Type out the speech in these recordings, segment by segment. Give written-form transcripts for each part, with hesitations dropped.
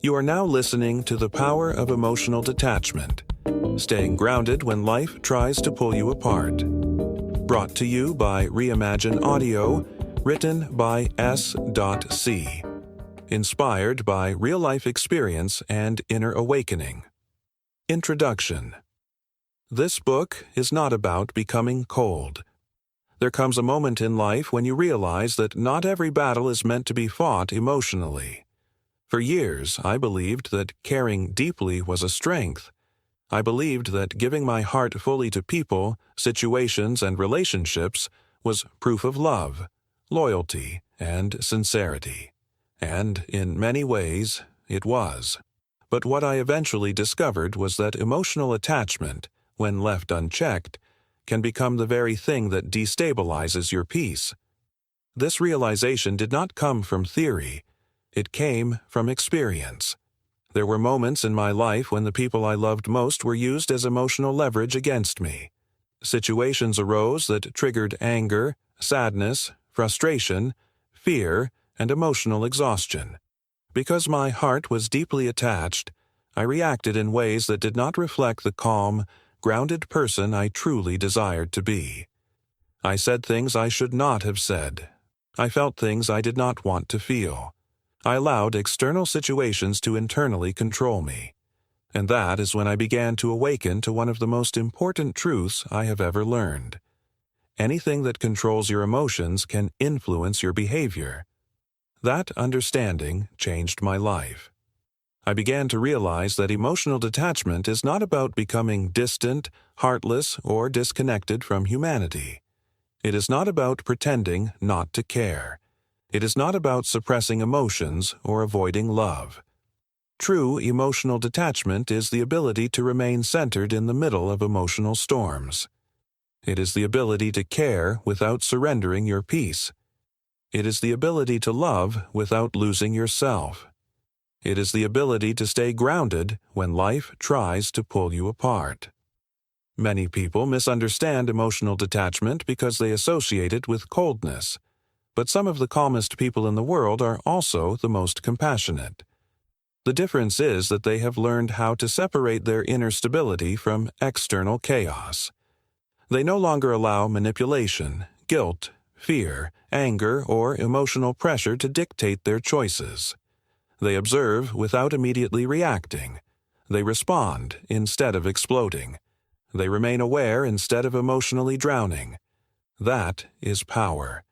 You are now listening to The Power of Emotional Detachment, staying grounded when life tries to pull you apart. Brought to you by Reimagine Audio, written by S.C. Inspired by real-life experience and inner awakening. Introduction. This book is not about becoming cold. There comes a moment in life when you realize that not every battle is meant to be fought emotionally. For years, I believed that caring deeply was a strength. I believed that giving my heart fully to people, situations, and relationships was proof of love, loyalty, and sincerity. And, in many ways, it was. But what I eventually discovered was that emotional attachment, when left unchecked, can become the very thing that destabilizes your peace. This realization did not come from theory. It came from experience. There were moments in my life when the people I loved most were used as emotional leverage against me. Situations arose that triggered anger, sadness, frustration, fear, and emotional exhaustion. Because my heart was deeply attached, I reacted in ways that did not reflect the calm, grounded person I truly desired to be. I said things I should not have said. I felt things I did not want to feel. I allowed external situations to internally control me. And that is when I began to awaken to one of the most important truths I have ever learned. Anything that controls your emotions can influence your behavior. That understanding changed my life. I began to realize that emotional detachment is not about becoming distant, heartless, or disconnected from humanity. It is not about pretending not to care. It is not about suppressing emotions or avoiding love. True emotional detachment is the ability to remain centered in the middle of emotional storms. It is the ability to care without surrendering your peace. It is the ability to love without losing yourself. It is the ability to stay grounded when life tries to pull you apart. Many people misunderstand emotional detachment because they associate it with coldness. But some of the calmest people in the world are also the most compassionate. The difference is that they have learned how to separate their inner stability from external chaos. They no longer allow manipulation, guilt, fear, anger, or emotional pressure to dictate their choices. They observe without immediately reacting. They respond instead of exploding. They remain aware instead of emotionally drowning. That is power.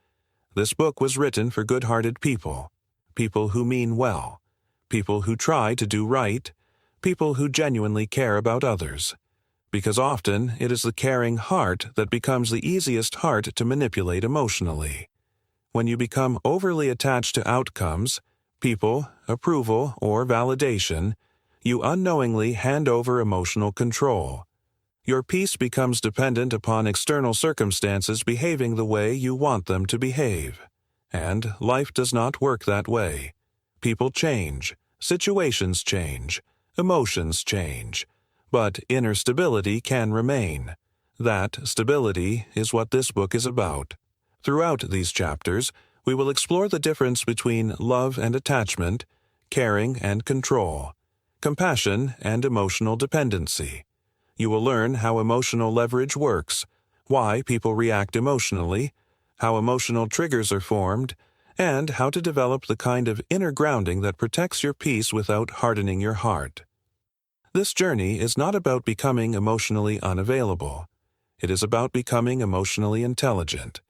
This book was written for good-hearted people, people who mean well, people who try to do right, people who genuinely care about others. Because often it is the caring heart that becomes the easiest heart to manipulate emotionally. When you become overly attached to outcomes, people, approval, or validation, you unknowingly hand over emotional control. Your peace becomes dependent upon external circumstances behaving the way you want them to behave. And life does not work that way. People change, situations change, emotions change, but inner stability can remain. That stability is what this book is about. Throughout these chapters, we will explore the difference between love and attachment, caring and control, compassion and emotional dependency. You will learn how emotional leverage works, why people react emotionally, how emotional triggers are formed, and how to develop the kind of inner grounding that protects your peace without hardening your heart. This journey is not about becoming emotionally unavailable. It is about becoming emotionally intelligent.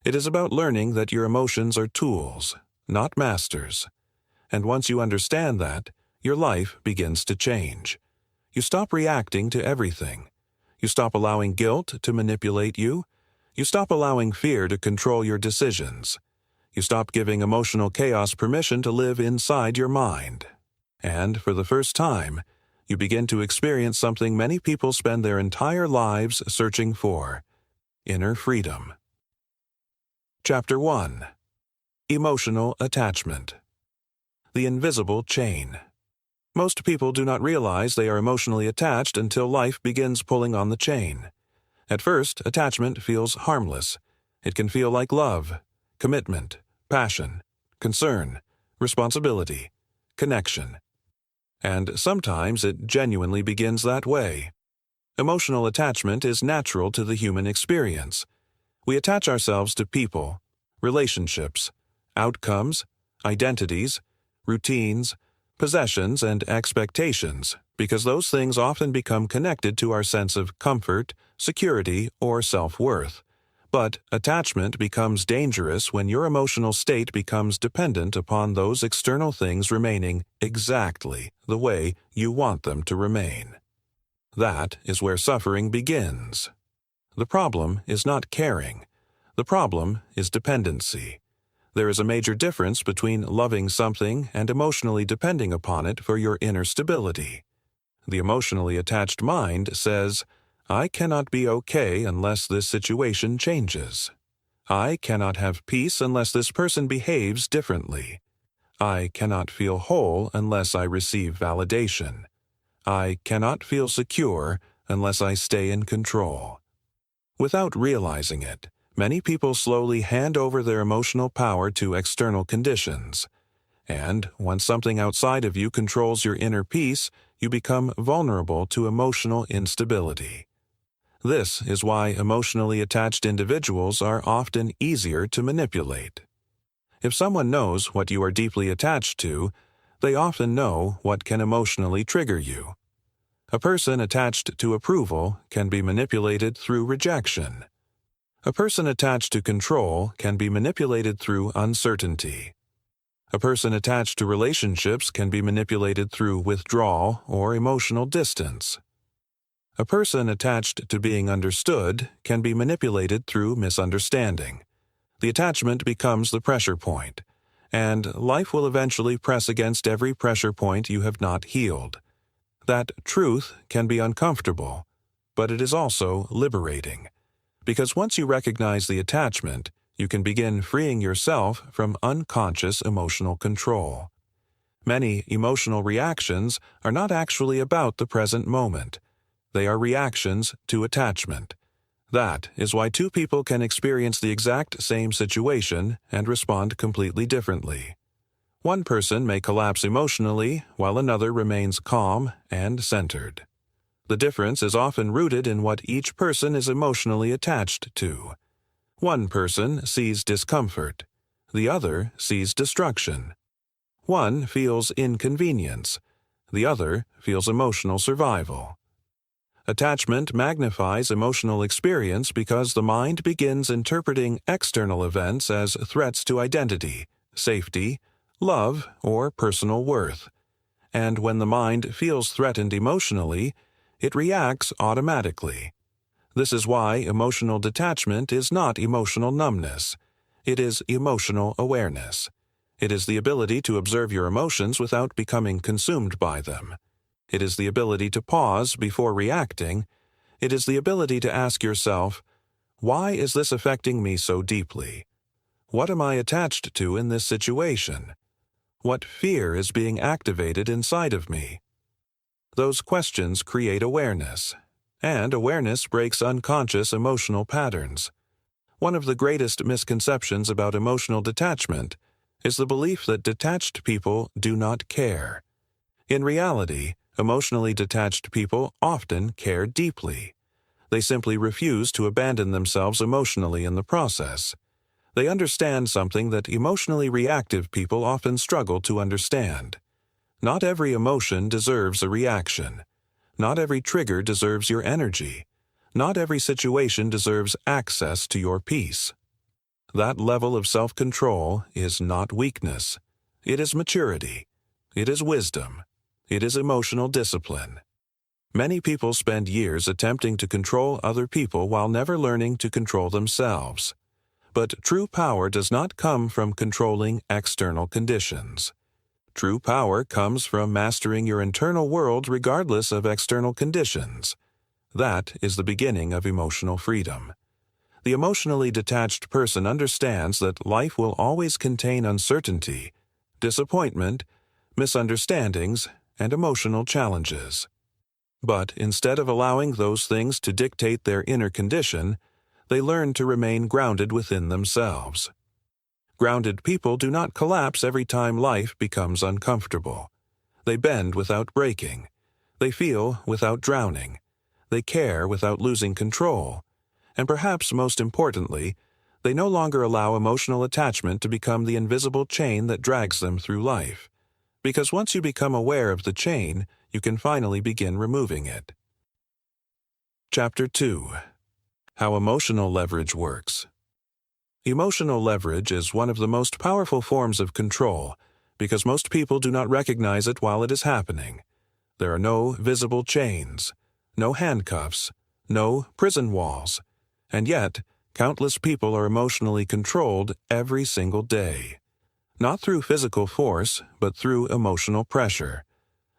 It is about learning that your emotions are tools, not masters. And once you understand that, your life begins to change. You stop reacting to everything. You stop allowing guilt to manipulate you. You stop allowing fear to control your decisions. You stop giving emotional chaos permission to live inside your mind. And, for the first time, you begin to experience something many people spend their entire lives searching for: inner freedom. Chapter 1. Emotional Attachment. The Invisible Chain. Most people do not realize they are emotionally attached until life begins pulling on the chain. At first, attachment feels harmless. It can feel like love, commitment, passion, concern, responsibility, connection. and sometimes it genuinely begins that way. Emotional attachment is natural to the human experience. We attach ourselves to people, relationships, outcomes, identities, routines, possessions, and expectations, because those things often become connected to our sense of comfort, security, or self-worth. But attachment becomes dangerous when your emotional state becomes dependent upon those external things remaining exactly the way you want them to remain. That is where suffering begins. The problem is not caring. The problem is dependency. There is a major difference between loving something and emotionally depending upon it for your inner stability. The emotionally attached mind says, I cannot be okay unless this situation changes. I cannot have peace unless this person behaves differently. I cannot feel whole unless I receive validation. I cannot feel secure unless I stay in control. Without realizing it, many people slowly hand over their emotional power to external conditions. And once something outside of you controls your inner peace, you become vulnerable to emotional instability. This is why emotionally attached individuals are often easier to manipulate. If someone knows what you are deeply attached to, they often know what can emotionally trigger you. A person attached to approval can be manipulated through rejection. A person attached to control can be manipulated through uncertainty. A person attached to relationships can be manipulated through withdrawal or emotional distance. A person attached to being understood can be manipulated through misunderstanding. The attachment becomes the pressure point, and life will eventually press against every pressure point you have not healed. That truth can be uncomfortable, but it is also liberating. Because once you recognize the attachment, you can begin freeing yourself from unconscious emotional control. Many emotional reactions are not actually about the present moment. They are reactions to attachment. That is why two people can experience the exact same situation and respond completely differently. One person may collapse emotionally while another remains calm and centered. The difference is often rooted in what each person is emotionally attached to. One person sees discomfort. The other sees destruction. One feels inconvenience. The other feels emotional survival. Attachment magnifies emotional experience because the mind begins interpreting external events as threats to identity, safety, love, or personal worth. And when the mind feels threatened emotionally, it reacts automatically. This is why emotional detachment is not emotional numbness. It is emotional awareness. It is the ability to observe your emotions without becoming consumed by them. It is the ability to pause before reacting. It is the ability to ask yourself, why is this affecting me so deeply? What am I attached to in this situation? What fear is being activated inside of me? Those questions create awareness, and awareness breaks unconscious emotional patterns. One of the greatest misconceptions about emotional detachment is the belief that detached people do not care. In reality, emotionally detached people often care deeply. They simply refuse to abandon themselves emotionally in the process. They understand something that emotionally reactive people often struggle to understand. Not every emotion deserves a reaction. Not every trigger deserves your energy. Not every situation deserves access to your peace. That level of self-control is not weakness. It is maturity. It is wisdom. It is emotional discipline. Many people spend years attempting to control other people while never learning to control themselves. But true power does not come from controlling external conditions. True power comes from mastering your internal world regardless of external conditions. That is the beginning of emotional freedom. The emotionally detached person understands that life will always contain uncertainty, disappointment, misunderstandings, and emotional challenges. But instead of allowing those things to dictate their inner condition, they learn to remain grounded within themselves. Grounded people do not collapse every time life becomes uncomfortable. They bend without breaking. They feel without drowning. They care without losing control. And perhaps most importantly, they no longer allow emotional attachment to become the invisible chain that drags them through life. Because once you become aware of the chain, you can finally begin removing it. Chapter 2. How Emotional Leverage Works. Emotional leverage is one of the most powerful forms of control because most people do not recognize it while it is happening. There are no visible chains, no handcuffs, no prison walls, and yet countless people are emotionally controlled every single day. Not through physical force, but through emotional pressure.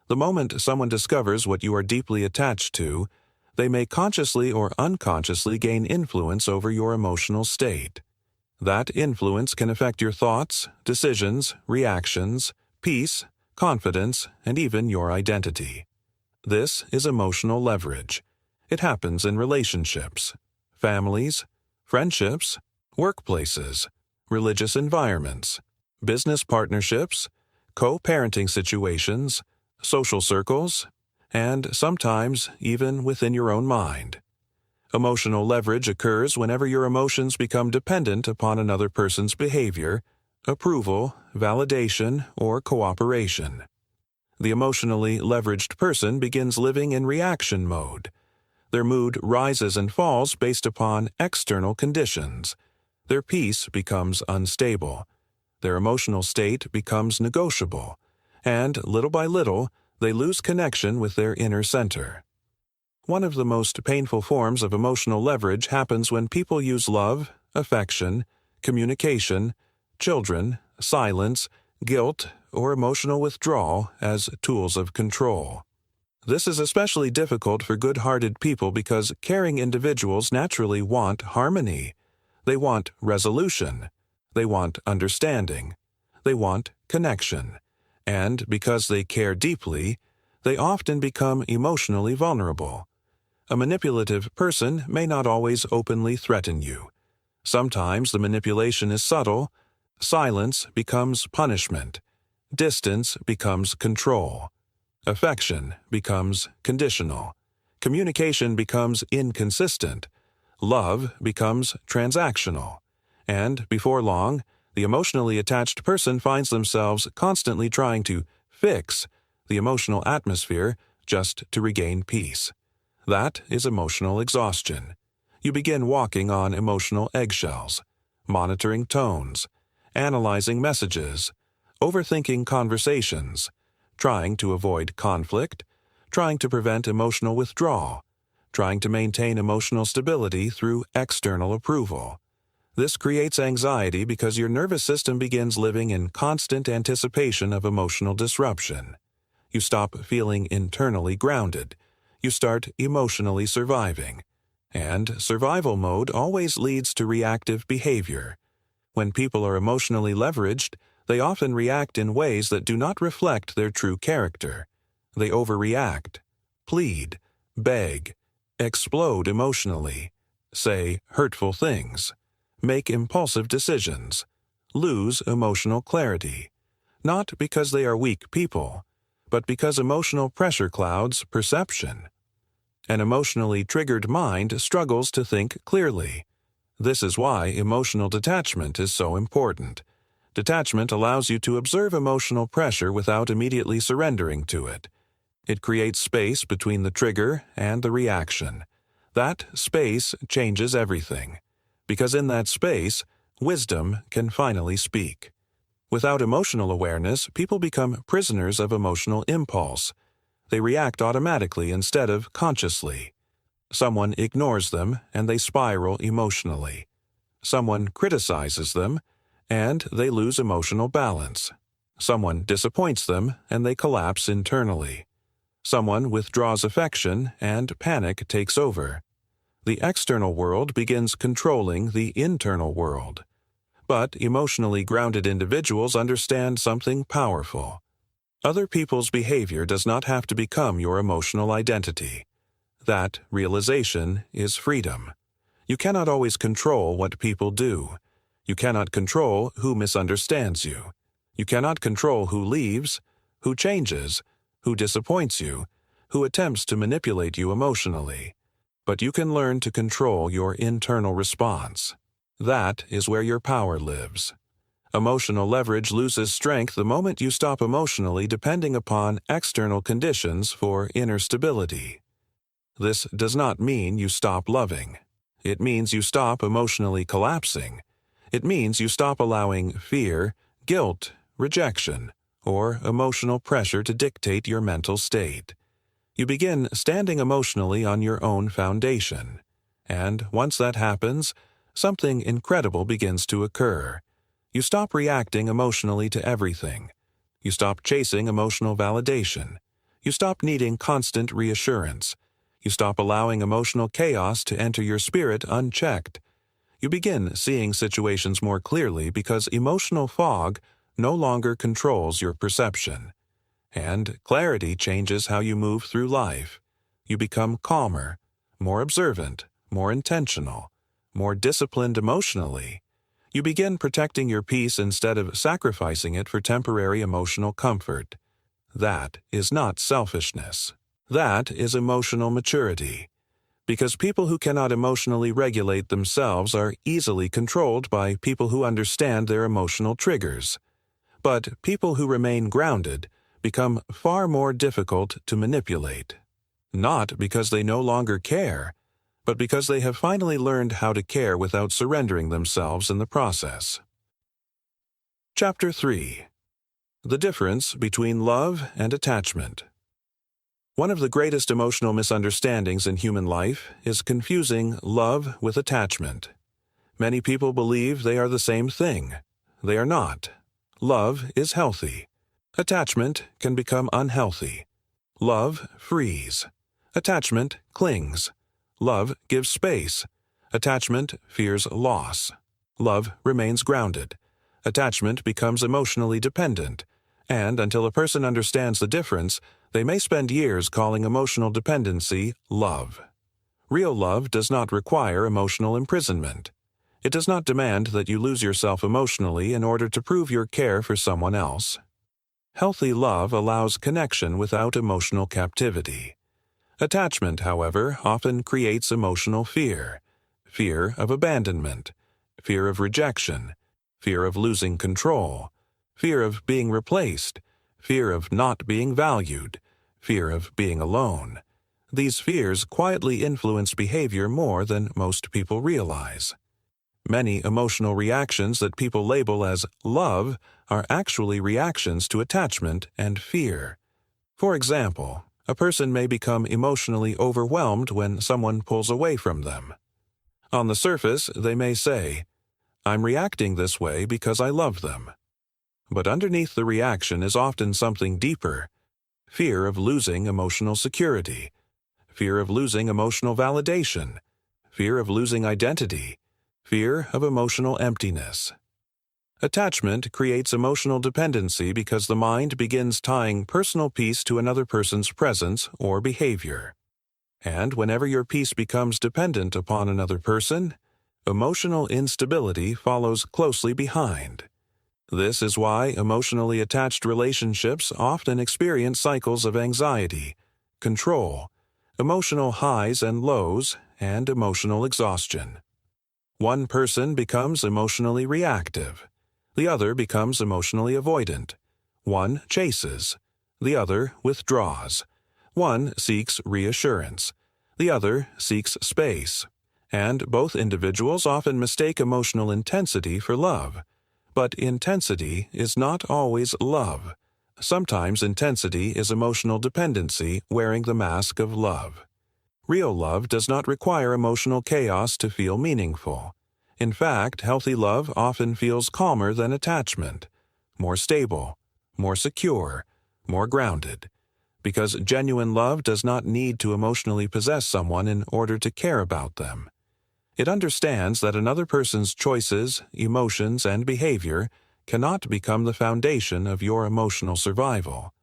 The moment someone discovers what you are deeply attached to, they may consciously or unconsciously gain influence over your emotional state. That influence can affect your thoughts, decisions, reactions, peace, confidence, and even your identity. This is emotional leverage. It happens in relationships, families, friendships, workplaces, religious environments, business partnerships, co-parenting situations, social circles, and sometimes even within your own mind. Emotional leverage occurs whenever your emotions become dependent upon another person's behavior, approval, validation, or cooperation. The emotionally leveraged person begins living in reaction mode. Their mood rises and falls based upon external conditions. Their peace becomes unstable. Their emotional state becomes negotiable. And little by little, they lose connection with their inner center. One of the most painful forms of emotional leverage happens when people use love, affection, communication, children, silence, guilt, or emotional withdrawal as tools of control. This is especially difficult for good-hearted people because caring individuals naturally want harmony. They want resolution. They want understanding. They want connection. And because they care deeply, they often become emotionally vulnerable. A manipulative person may not always openly threaten you. Sometimes the manipulation is subtle. Silence becomes punishment. Distance becomes control. Affection becomes conditional. Communication becomes inconsistent. Love becomes transactional. And before long, the emotionally attached person finds themselves constantly trying to fix the emotional atmosphere just to regain peace. That is emotional exhaustion. You begin walking on emotional eggshells, monitoring tones, analyzing messages, overthinking conversations, trying to avoid conflict, trying to prevent emotional withdrawal, trying to maintain emotional stability through external approval. This creates anxiety because your nervous system begins living in constant anticipation of emotional disruption. You stop feeling internally grounded. You start emotionally surviving. And survival mode always leads to reactive behavior. When people are emotionally leveraged, they often react in ways that do not reflect their true character. They overreact, plead, beg, explode emotionally, say hurtful things, make impulsive decisions, lose emotional clarity, not because they are weak people, but because emotional pressure clouds perception. An emotionally triggered mind struggles to think clearly. This is why emotional detachment is so important. Detachment allows you to observe emotional pressure without immediately surrendering to it. It creates space between the trigger and the reaction. That space changes everything, because in that space, wisdom can finally speak. Without emotional awareness, people become prisoners of emotional impulse. They react automatically instead of consciously. Someone ignores them and they spiral emotionally. Someone criticizes them and they lose emotional balance. Someone disappoints them and they collapse internally. Someone withdraws affection and panic takes over. The external world begins controlling the internal world. But emotionally grounded individuals understand something powerful. Other people's behavior does not have to become your emotional identity. That realization is freedom. You cannot always control what people do. You cannot control who misunderstands you. You cannot control who leaves, who changes, who disappoints you, who attempts to manipulate you emotionally. But you can learn to control your internal response. That is where your power lives. Emotional leverage loses strength the moment you stop emotionally depending upon external conditions for inner stability. This does not mean you stop loving. It means you stop emotionally collapsing. It means you stop allowing fear, guilt, rejection, or emotional pressure to dictate your mental state. You begin standing emotionally on your own foundation. And once that happens, something incredible begins to occur. You stop reacting emotionally to everything. You stop chasing emotional validation. You stop needing constant reassurance. You stop allowing emotional chaos to enter your spirit unchecked. You begin seeing situations more clearly because emotional fog no longer controls your perception. And clarity changes how you move through life. You become calmer, more observant, more intentional, more disciplined emotionally. You begin protecting your peace instead of sacrificing it for temporary emotional comfort. That is not selfishness. That is emotional maturity. Because people who cannot emotionally regulate themselves are easily controlled by people who understand their emotional triggers. But people who remain grounded become far more difficult to manipulate. Not because they no longer care, but because they have finally learned how to care without surrendering themselves in the process. Chapter 3. The Difference Between Love and Attachment. One of the greatest emotional misunderstandings in human life is confusing love with attachment. Many people believe they are the same thing. They are not. Love is healthy. Attachment can become unhealthy. Love frees. Attachment clings. Love gives space. Attachment fears loss. Love remains grounded. Attachment becomes emotionally dependent. And until a person understands the difference, they may spend years calling emotional dependency love. Real love does not require emotional imprisonment. It does not demand that you lose yourself emotionally in order to prove your care for someone else. Healthy love allows connection without emotional captivity. Attachment, however, often creates emotional fear. Fear of abandonment, fear of rejection, fear of losing control, fear of being replaced, fear of not being valued, fear of being alone. These fears quietly influence behavior more than most people realize. Many emotional reactions that people label as love are actually reactions to attachment and fear. For example, a person may become emotionally overwhelmed when someone pulls away from them. On the surface, they may say, "I'm reacting this way because I love them." But underneath the reaction is often something deeper: fear of losing emotional security, fear of losing emotional validation, fear of losing identity, fear of emotional emptiness. Attachment creates emotional dependency because the mind begins tying personal peace to another person's presence or behavior. And whenever your peace becomes dependent upon another person, emotional instability follows closely behind. This is why emotionally attached relationships often experience cycles of anxiety, control, emotional highs and lows, and emotional exhaustion. One person becomes emotionally reactive. The other becomes emotionally avoidant. One chases. The other withdraws. One seeks reassurance. The other seeks space. And both individuals often mistake emotional intensity for love. But intensity is not always love. Sometimes intensity is emotional dependency wearing the mask of love. Real love does not require emotional chaos to feel meaningful. In fact, healthy love often feels calmer than attachment, more stable, more secure, more grounded, because genuine love does not need to emotionally possess someone in order to care about them. It understands that another person's choices, emotions, and behavior cannot become the foundation of your emotional survival.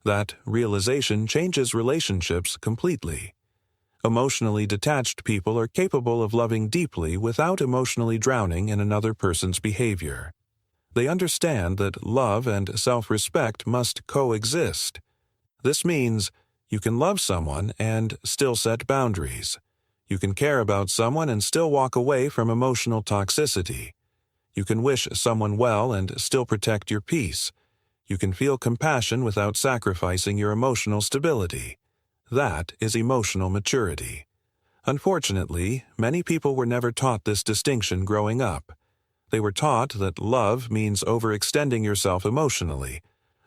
That realization changes relationships completely. Emotionally detached people are capable of loving deeply without emotionally drowning in another person's behavior. They understand that love and self-respect must coexist. This means you can love someone and still set boundaries. You can care about someone and still walk away from emotional toxicity. You can wish someone well and still protect your peace. You can feel compassion without sacrificing your emotional stability. That is emotional maturity. Unfortunately, many people were never taught this distinction growing up. They were taught that love means overextending yourself emotionally,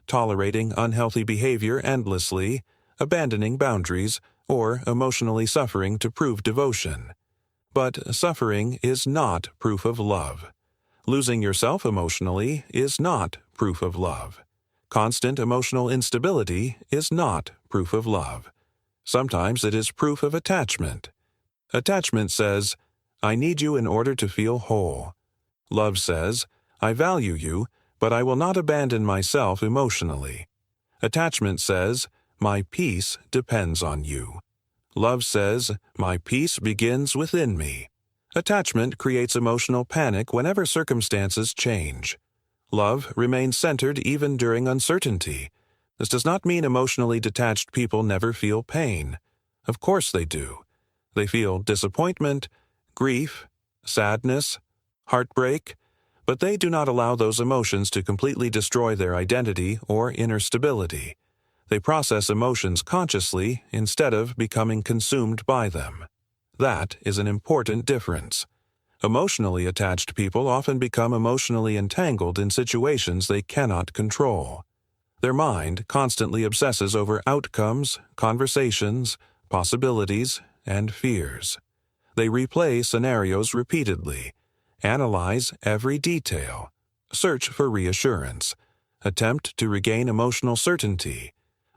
tolerating unhealthy behavior endlessly, abandoning boundaries, or emotionally suffering to prove devotion. But suffering is not proof of love. Losing yourself emotionally is not proof of love. Constant emotional instability is not proof of love. Sometimes it is proof of attachment. Attachment says, I need you in order to feel whole. Love says, I value you, but I will not abandon myself emotionally. Attachment says, my peace depends on you. Love says, my peace begins within me. Attachment creates emotional panic whenever circumstances change. Love remains centered even during uncertainty. This does not mean emotionally detached people never feel pain. Of course they do. They feel disappointment, grief, sadness, heartbreak, but they do not allow those emotions to completely destroy their identity or inner stability. They process emotions consciously instead of becoming consumed by them. That is an important difference. Emotionally attached people often become emotionally entangled in situations they cannot control. Their mind constantly obsesses over outcomes, conversations, possibilities, and fears. They replay scenarios repeatedly, analyze every detail, search for reassurance, attempt to regain emotional certainty,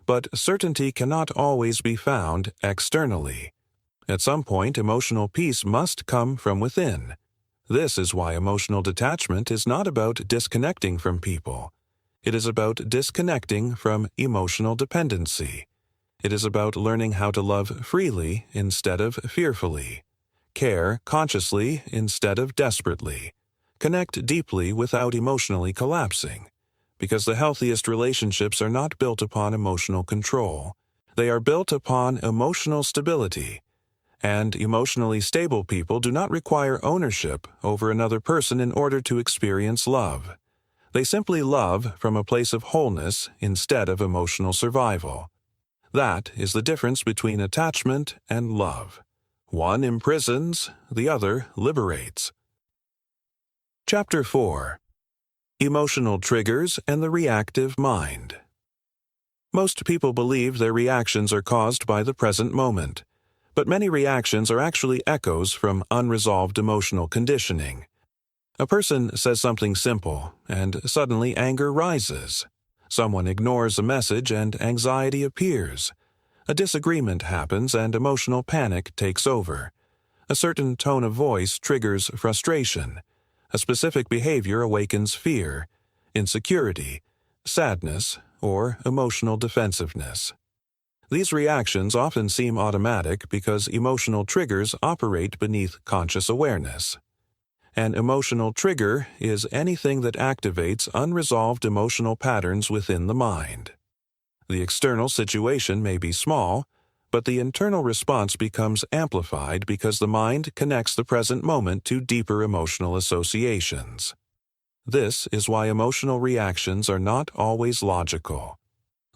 but certainty cannot always be found externally. At some point, emotional peace must come from within. This is why emotional detachment is not about disconnecting from people. It is about disconnecting from emotional dependency. It is about learning how to love freely instead of fearfully, care consciously instead of desperately, connect deeply without emotionally collapsing. Because the healthiest relationships are not built upon emotional control. They are built upon emotional stability. And emotionally stable people do not require ownership over another person in order to experience love. They simply love from a place of wholeness instead of emotional survival. That is the difference between attachment and love. One imprisons, the other liberates. Chapter 4. Emotional Triggers and the Reactive Mind. Most people believe their reactions are caused by the present moment, but many reactions are actually echoes from unresolved emotional conditioning. A person says something simple, and suddenly anger rises. Someone ignores a message and anxiety appears. A disagreement happens and emotional panic takes over. A certain tone of voice triggers frustration. A specific behavior awakens fear, insecurity, sadness, or emotional defensiveness. These reactions often seem automatic because emotional triggers operate beneath conscious awareness. An emotional trigger is anything that activates unresolved emotional patterns within the mind. The external situation may be small, but the internal response becomes amplified because the mind connects the present moment to deeper emotional associations. This is why emotional reactions are not always logical.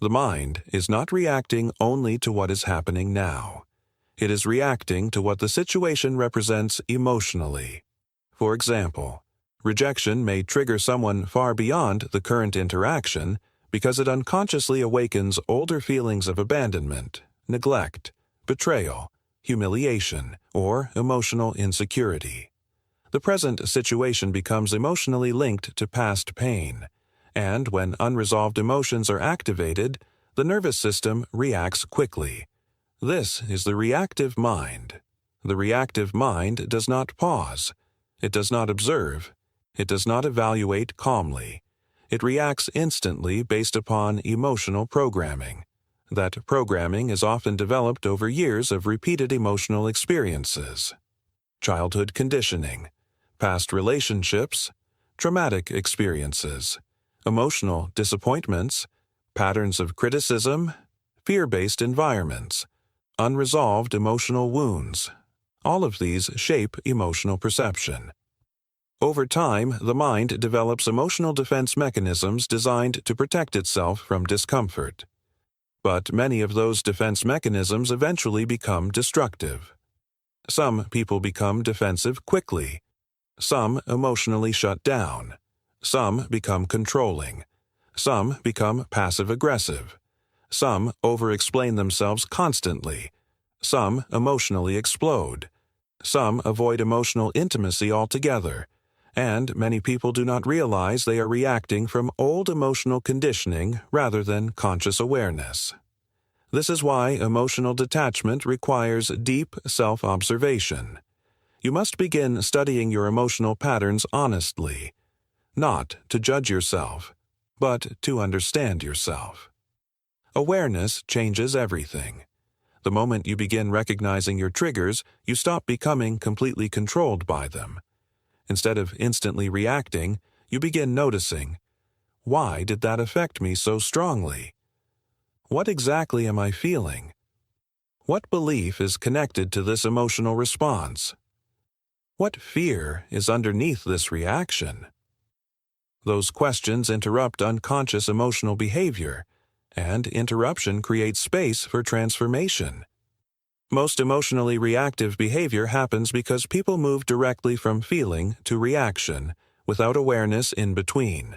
The mind is not reacting only to what is happening now. It is reacting to what the situation represents emotionally. For example, rejection may trigger someone far beyond the current interaction because it unconsciously awakens older feelings of abandonment, neglect, betrayal, humiliation, or emotional insecurity. The present situation becomes emotionally linked to past pain, and when unresolved emotions are activated, the nervous system reacts quickly. This is the reactive mind. The reactive mind does not pause. It does not observe. It does not evaluate calmly. It reacts instantly based upon emotional programming. That programming is often developed over years of repeated emotional experiences. Childhood conditioning, past relationships, traumatic experiences, emotional disappointments, patterns of criticism, fear-based environments, unresolved emotional wounds. All of these shape emotional perception. Over time, the mind develops emotional defense mechanisms designed to protect itself from discomfort. But many of those defense mechanisms eventually become destructive. Some people become defensive quickly. Some emotionally shut down. Some become controlling. Some become passive-aggressive. Some over-explain themselves constantly. Some emotionally explode. Some avoid emotional intimacy altogether. And many people do not realize they are reacting from old emotional conditioning rather than conscious awareness. This is why emotional detachment requires deep self-observation. You must begin studying your emotional patterns honestly, not to judge yourself, but to understand yourself. Awareness changes everything. The moment you begin recognizing your triggers, you stop becoming completely controlled by them. Instead of instantly reacting, you begin noticing, why did that affect me so strongly? What exactly am I feeling? What belief is connected to this emotional response? What fear is underneath this reaction? Those questions interrupt unconscious emotional behavior, and interruption creates space for transformation. Most emotionally reactive behavior happens because people move directly from feeling to reaction without awareness in between.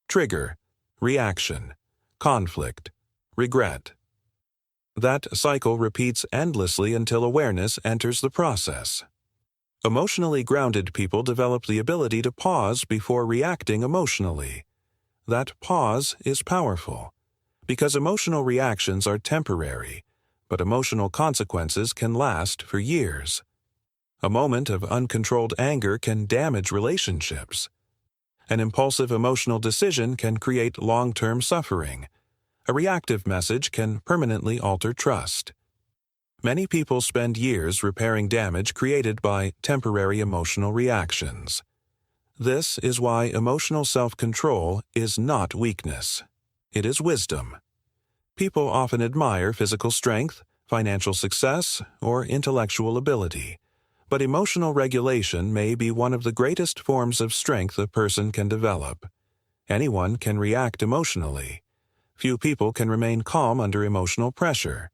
Trigger, reaction, conflict, regret. That cycle repeats endlessly until awareness enters the process. Emotionally grounded people develop the ability to pause before reacting emotionally. That pause is powerful, because emotional reactions are temporary, but emotional consequences can last for years. A moment of uncontrolled anger can damage relationships. An impulsive emotional decision can create long-term suffering. A reactive message can permanently alter trust. Many people spend years repairing damage created by temporary emotional reactions. This is why emotional self-control is not weakness. It is wisdom. People often admire physical strength, financial success, or intellectual ability, but emotional regulation may be one of the greatest forms of strength a person can develop. Anyone can react emotionally. Few people can remain calm under emotional pressure.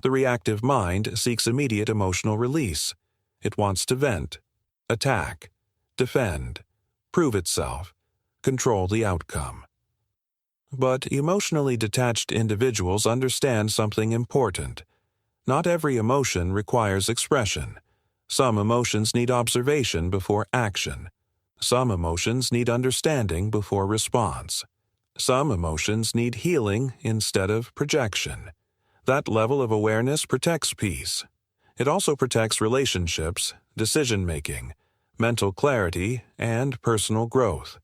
The reactive mind seeks immediate emotional release. It wants to vent, attack, defend, prove itself, control the outcome. But emotionally detached individuals understand something important. Not every emotion requires expression. Some emotions need observation before action. Some emotions need understanding before response. Some emotions need healing instead of projection. That level of awareness protects peace. It also protects relationships, decision-making, mental clarity, and personal growth.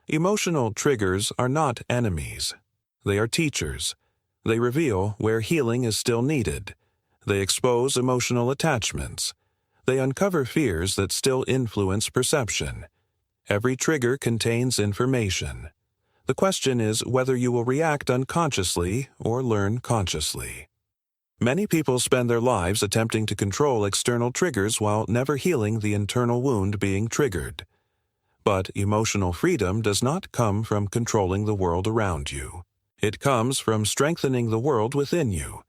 Emotional triggers are not enemies. They are teachers. They reveal where healing is still needed. They expose emotional attachments. They uncover fears that still influence perception. Every trigger contains information. The question is whether you will react unconsciously or learn consciously. Many people spend their lives attempting to control external triggers while never healing the internal wound being triggered. But emotional freedom does not come from controlling the world around you. It comes from strengthening the world within you,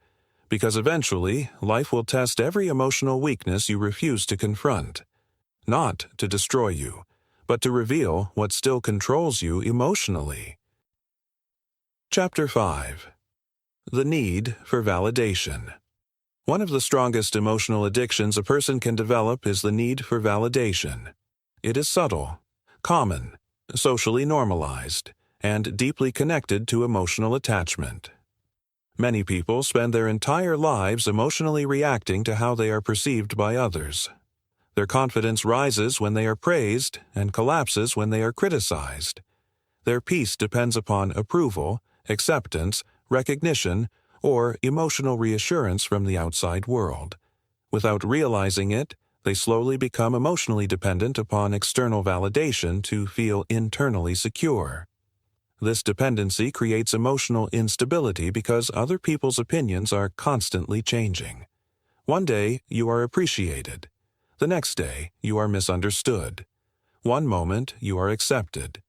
because eventually life will test every emotional weakness you refuse to confront, not to destroy you, but to reveal what still controls you emotionally. Chapter 5. The Need for Validation. One of the strongest emotional addictions a person can develop is the need for validation. It is subtle, common, socially normalized, and deeply connected to emotional attachment. Many people spend their entire lives emotionally reacting to how they are perceived by others. Their confidence rises when they are praised and collapses when they are criticized. Their peace depends upon approval, acceptance, recognition, or emotional reassurance from the outside world. Without realizing it, they slowly become emotionally dependent upon external validation to feel internally secure. This dependency creates emotional instability because other people's opinions are constantly changing. One day, you are appreciated. The next day, you are misunderstood. One moment, you are accepted.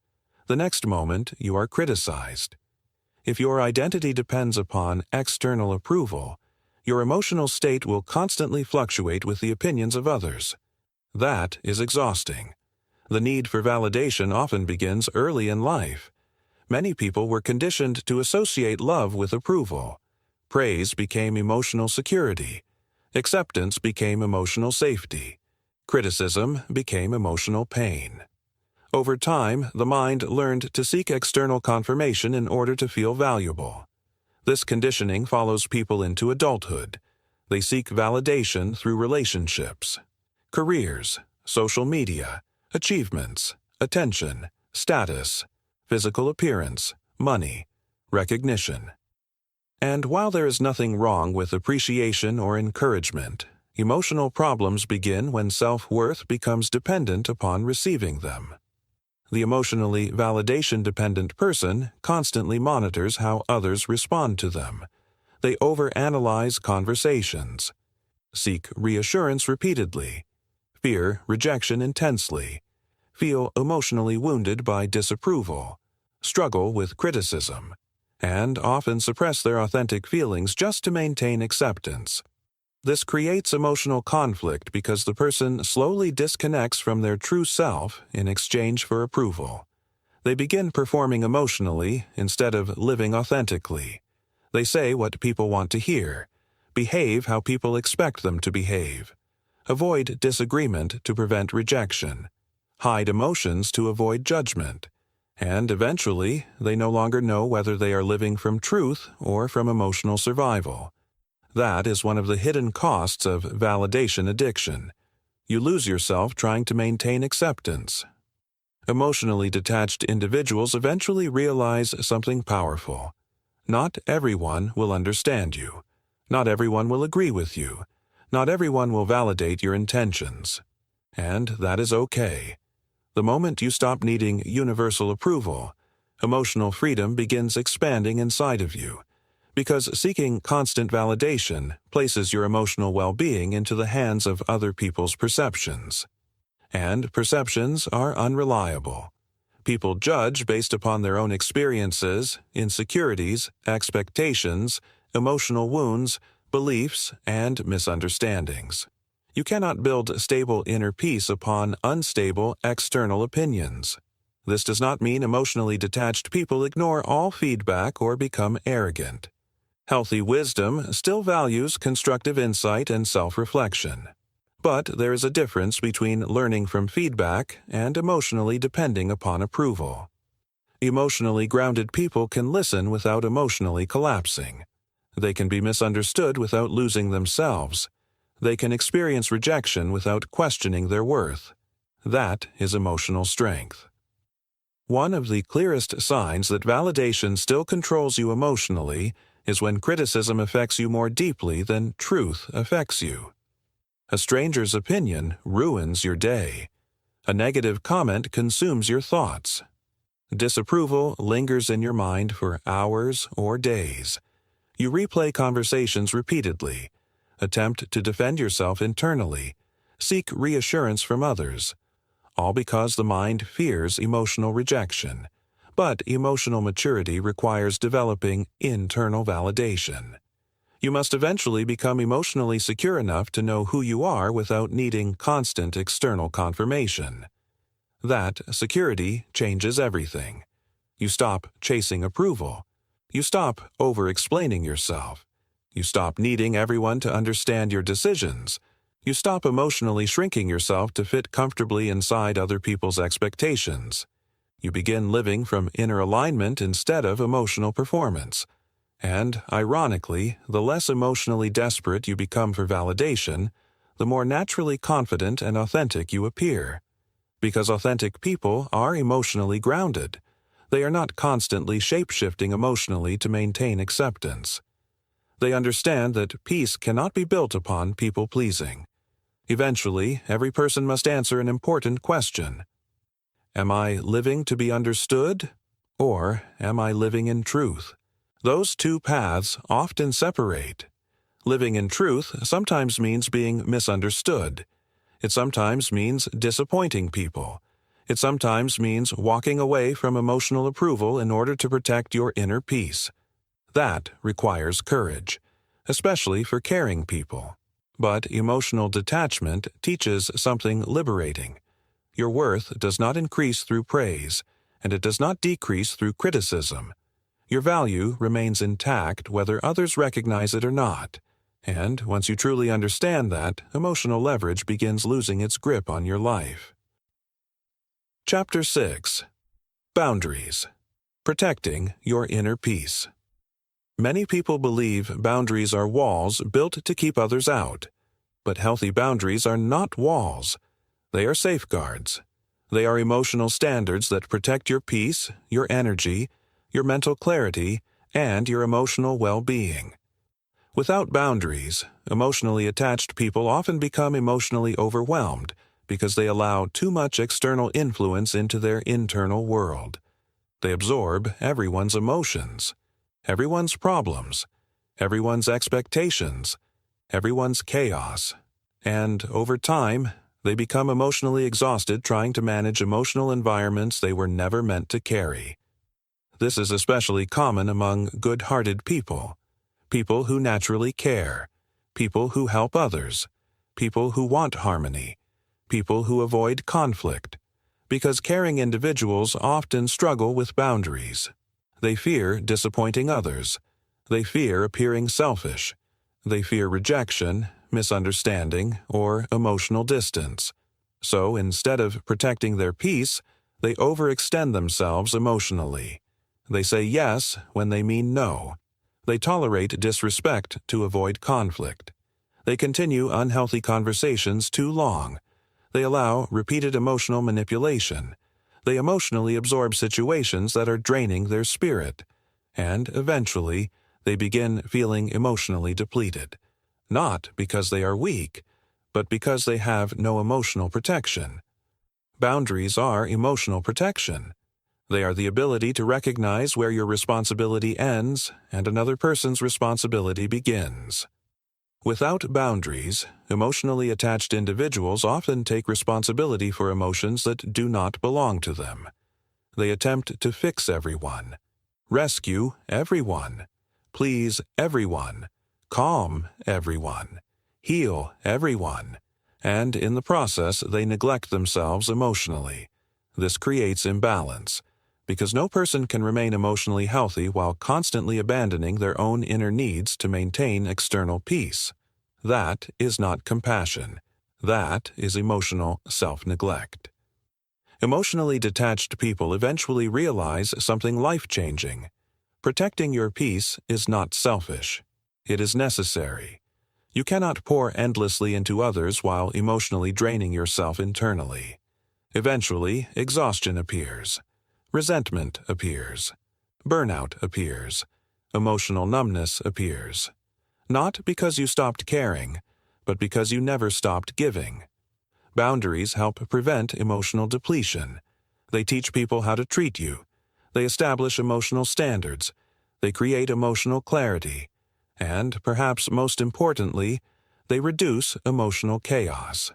The next moment, you are criticized. If your identity depends upon external approval, your emotional state will constantly fluctuate with the opinions of others. That is exhausting. The need for validation often begins early in life. Many people were conditioned to associate love with approval. Praise became emotional security. Acceptance became emotional safety. Criticism became emotional pain. Over time, the mind learned to seek external confirmation in order to feel valuable. This conditioning follows people into adulthood. They seek validation through relationships, careers, social media, achievements, attention, status, physical appearance, money, recognition. And while there is nothing wrong with appreciation or encouragement, emotional problems begin when self-worth becomes dependent upon receiving them. The emotionally validation-dependent person constantly monitors how others respond to them. They overanalyze conversations, seek reassurance repeatedly, fear rejection intensely, feel emotionally wounded by disapproval, struggle with criticism, and often suppress their authentic feelings just to maintain acceptance. This creates emotional conflict because the person slowly disconnects from their true self in exchange for approval. They begin performing emotionally instead of living authentically. They say what people want to hear, behave how people expect them to behave, avoid disagreement to prevent rejection, hide emotions to avoid judgment, and eventually they no longer know whether they are living from truth or from emotional survival. That is one of the hidden costs of validation addiction. You lose yourself trying to maintain acceptance. Emotionally detached individuals eventually realize something powerful. Not everyone will understand you. Not everyone will agree with you. Not everyone will validate your intentions. And that is okay. The moment you stop needing universal approval, emotional freedom begins expanding inside of you. Because seeking constant validation places your emotional well-being into the hands of other people's perceptions. And perceptions are unreliable. People judge based upon their own experiences, insecurities, expectations, emotional wounds, beliefs, and misunderstandings. You cannot build stable inner peace upon unstable external opinions. This does not mean emotionally detached people ignore all feedback or become arrogant. Healthy wisdom still values constructive insight and self-reflection. But there is a difference between learning from feedback and emotionally depending upon approval. Emotionally grounded people can listen without emotionally collapsing. They can be misunderstood without losing themselves. They can experience rejection without questioning their worth. That is emotional strength. One of the clearest signs that validation still controls you emotionally is when criticism affects you more deeply than truth affects you. A stranger's opinion ruins your day. A negative comment consumes your thoughts. Disapproval lingers in your mind for hours or days. You replay conversations repeatedly, attempt to defend yourself internally, seek reassurance from others, all because the mind fears emotional rejection. But emotional maturity requires developing internal validation. You must eventually become emotionally secure enough to know who you are without needing constant external confirmation. That security changes everything. You stop chasing approval. You stop over-explaining yourself. You stop needing everyone to understand your decisions. You stop emotionally shrinking yourself to fit comfortably inside other people's expectations. You begin living from inner alignment instead of emotional performance. And, ironically, the less emotionally desperate you become for validation, the more naturally confident and authentic you appear. Because authentic people are emotionally grounded. They are not constantly shape-shifting emotionally to maintain acceptance. They understand that peace cannot be built upon people-pleasing. Eventually, every person must answer an important question. Am I living to be understood, Or am I living in truth? Those two paths often separate. Living in truth sometimes means being misunderstood. It sometimes means disappointing people. It sometimes means walking away from emotional approval in order to protect your inner peace. That requires courage, especially for caring people. But emotional detachment teaches something liberating. Your worth does not increase through praise, and it does not decrease through criticism. Your value remains intact whether others recognize it or not. And once you truly understand that, emotional leverage begins losing its grip on your life. Chapter 6. Boundaries. Protecting your inner peace. Many people believe boundaries are walls built to keep others out. But healthy boundaries are not walls. They are safeguards. They are emotional standards that protect your peace, your energy, your mental clarity, and your emotional well-being. Without boundaries, emotionally attached people often become emotionally overwhelmed because they allow too much external influence into their internal world. They absorb everyone's emotions, everyone's problems, everyone's expectations, everyone's chaos, and over time, they become emotionally exhausted trying to manage emotional environments they were never meant to carry. This is especially common among good-hearted people. People who naturally care, people who help others, people who want harmony, people who avoid conflict, because caring individuals often struggle with boundaries. They fear disappointing others. They fear appearing selfish. They fear rejection, misunderstanding, or emotional distance. So instead of protecting their peace, they overextend themselves emotionally. They say yes when they mean no. They tolerate disrespect to avoid conflict. They continue unhealthy conversations too long. They allow repeated emotional manipulation. They emotionally absorb situations that are draining their spirit. And eventually, they begin feeling emotionally depleted. Not because they are weak, but because they have no emotional protection. Boundaries are emotional protection. They are the ability to recognize where your responsibility ends and another person's responsibility begins. Without boundaries, emotionally attached individuals often take responsibility for emotions that do not belong to them. They attempt to fix everyone, rescue everyone, please everyone, calm everyone, heal everyone, and in the process they neglect themselves emotionally. This creates imbalance, because no person can remain emotionally healthy while constantly abandoning their own inner needs to maintain external peace. That is not compassion. That is emotional self-neglect. Emotionally detached people eventually realize something life-changing. Protecting your peace is not selfish. It is necessary. You cannot pour endlessly into others while emotionally draining yourself internally. Eventually, exhaustion appears. Resentment appears. Burnout appears. Emotional numbness appears. Not because you stopped caring, but because you never stopped giving. Boundaries help prevent emotional depletion. They teach people how to treat you. They establish emotional standards. They create emotional clarity. And, perhaps most importantly, they reduce emotional chaos.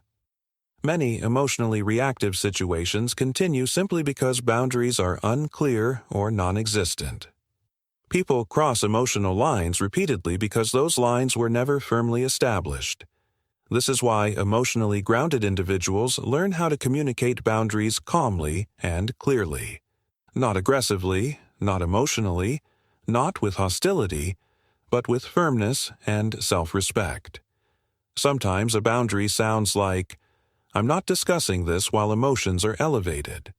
Many emotionally reactive situations continue simply because boundaries are unclear or non-existent. People cross emotional lines repeatedly because those lines were never firmly established. This is why emotionally grounded individuals learn how to communicate boundaries calmly and clearly. Not aggressively, not emotionally, not with hostility, but with firmness and self-respect. Sometimes a boundary sounds like, "I'm not discussing this while emotions are elevated."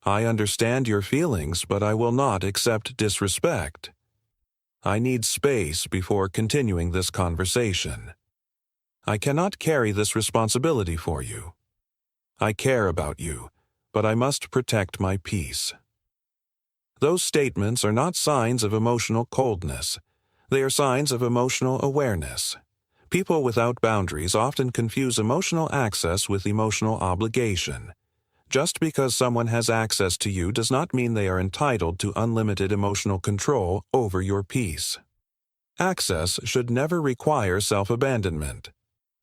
"I understand your feelings, but I will not accept disrespect." "I need space before continuing this conversation." "I cannot carry this responsibility for you." "I care about you, but I must protect my peace." Those statements are not signs of emotional coldness. They are signs of emotional awareness. People without boundaries often confuse emotional access with emotional obligation. Just because someone has access to you does not mean they are entitled to unlimited emotional control over your peace. Access should never require self-abandonment.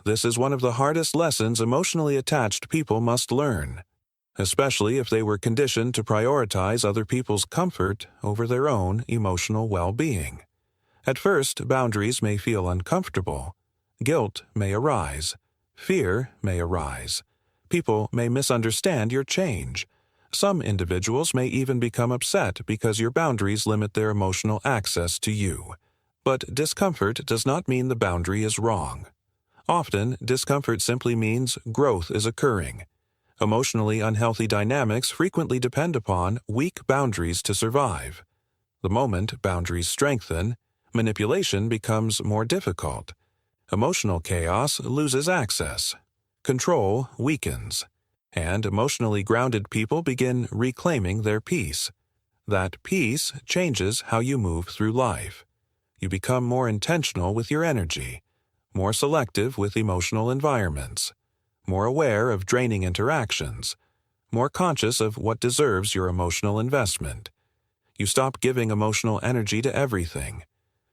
This is one of the hardest lessons emotionally attached people must learn, especially if they were conditioned to prioritize other people's comfort over their own emotional well-being. At first, boundaries may feel uncomfortable. Guilt may arise. Fear may arise. People may misunderstand your change. Some individuals may even become upset because your boundaries limit their emotional access to you. But discomfort does not mean the boundary is wrong. Often, discomfort simply means growth is occurring. Emotionally unhealthy dynamics frequently depend upon weak boundaries to survive. The moment boundaries strengthen, manipulation becomes more difficult. Emotional chaos loses access. Control weakens. And emotionally grounded people begin reclaiming their peace. That peace changes how you move through life. You become more intentional with your energy, more selective with emotional environments, more aware of draining interactions, more conscious of what deserves your emotional investment. You stop giving emotional energy to everything.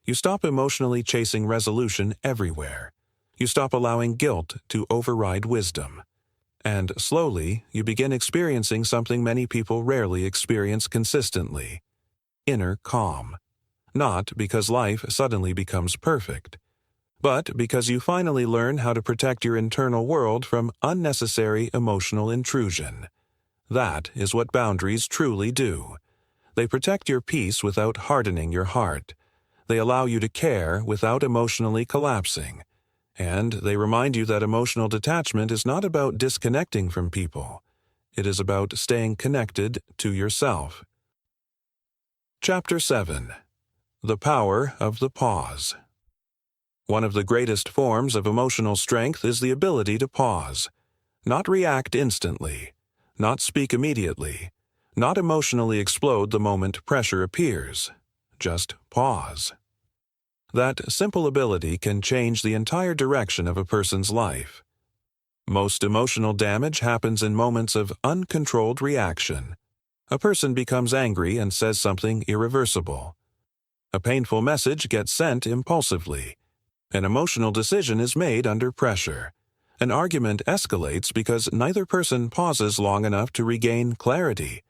You stop emotionally chasing resolution everywhere. You stop allowing guilt to override wisdom. And slowly, you begin experiencing something many people rarely experience consistently: inner calm. Not because life suddenly becomes perfect, but because you finally learn how to protect your internal world from unnecessary emotional intrusion. That is what boundaries truly do. They protect your peace without hardening your heart. They allow you to care without emotionally collapsing. And they remind you that emotional detachment is not about disconnecting from people. It is about staying connected to yourself. Chapter 7. The Power of the Pause. One of the greatest forms of emotional strength is the ability to pause. Not react instantly. Not speak immediately. Not emotionally explode the moment pressure appears. Just pause. That simple ability can change the entire direction of a person's life. Most emotional damage happens in moments of uncontrolled reaction. A person becomes angry and says something irreversible. A painful message gets sent impulsively. An emotional decision is made under pressure. An argument escalates because neither person pauses long enough to regain clarity.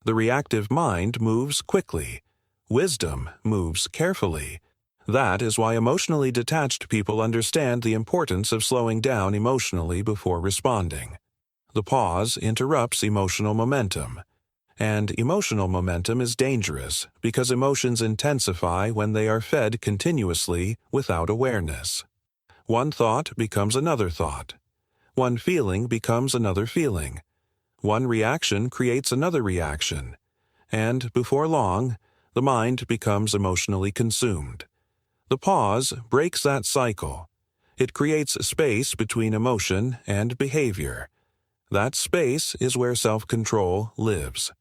The reactive mind moves quickly. Wisdom moves carefully. That is why emotionally detached people understand the importance of slowing down emotionally before responding. The pause interrupts emotional momentum. And emotional momentum is dangerous because emotions intensify when they are fed continuously without awareness. One thought becomes another thought. One feeling becomes another feeling. One reaction creates another reaction. And before long, the mind becomes emotionally consumed. The pause breaks that cycle. It creates space between emotion and behavior. That space is where self-control lives.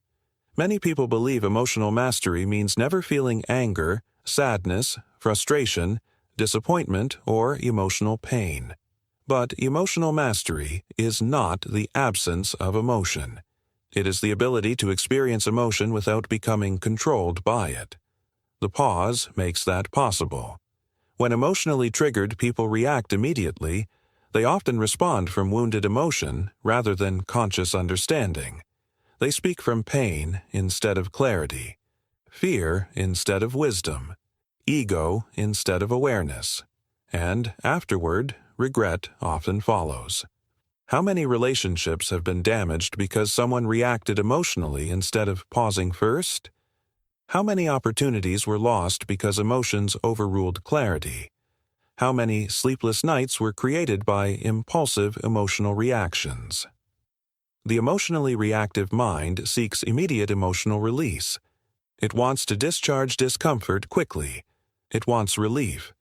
Many people believe emotional mastery means never feeling anger, sadness, frustration, disappointment, or emotional pain. But emotional mastery is not the absence of emotion. It is the ability to experience emotion without becoming controlled by it. The pause makes that possible. When emotionally triggered people react immediately, they often respond from wounded emotion rather than conscious understanding. They speak from pain instead of clarity, fear instead of wisdom, ego instead of awareness. And afterward, regret often follows. How many relationships have been damaged because someone reacted emotionally instead of pausing first? How many opportunities were lost because emotions overruled clarity? How many sleepless nights were created by impulsive emotional reactions? The emotionally reactive mind seeks immediate emotional release. It wants to discharge discomfort quickly. It wants relief,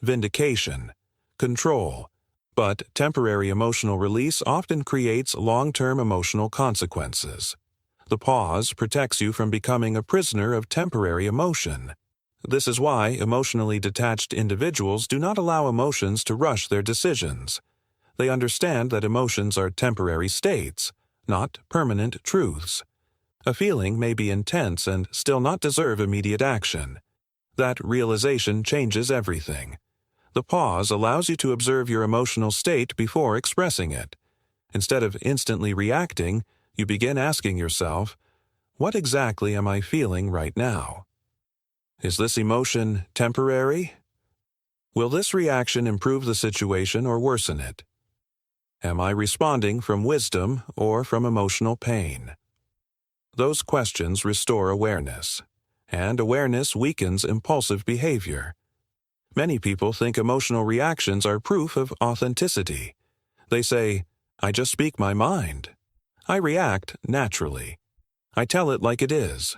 vindication, control. But temporary emotional release often creates long-term emotional consequences. The pause protects you from becoming a prisoner of temporary emotion. This is why emotionally detached individuals do not allow emotions to rush their decisions. They understand that emotions are temporary states, not permanent truths. A feeling may be intense and still not deserve immediate action. That realization changes everything. The pause allows you to observe your emotional state before expressing it. Instead of instantly reacting, you begin asking yourself, what exactly am I feeling right now? Is this emotion temporary? Will this reaction improve the situation or worsen it? Am I responding from wisdom or from emotional pain? Those questions restore awareness, and awareness weakens impulsive behavior. Many people think emotional reactions are proof of authenticity. They say, I just speak my mind. I react naturally. I tell it like it is.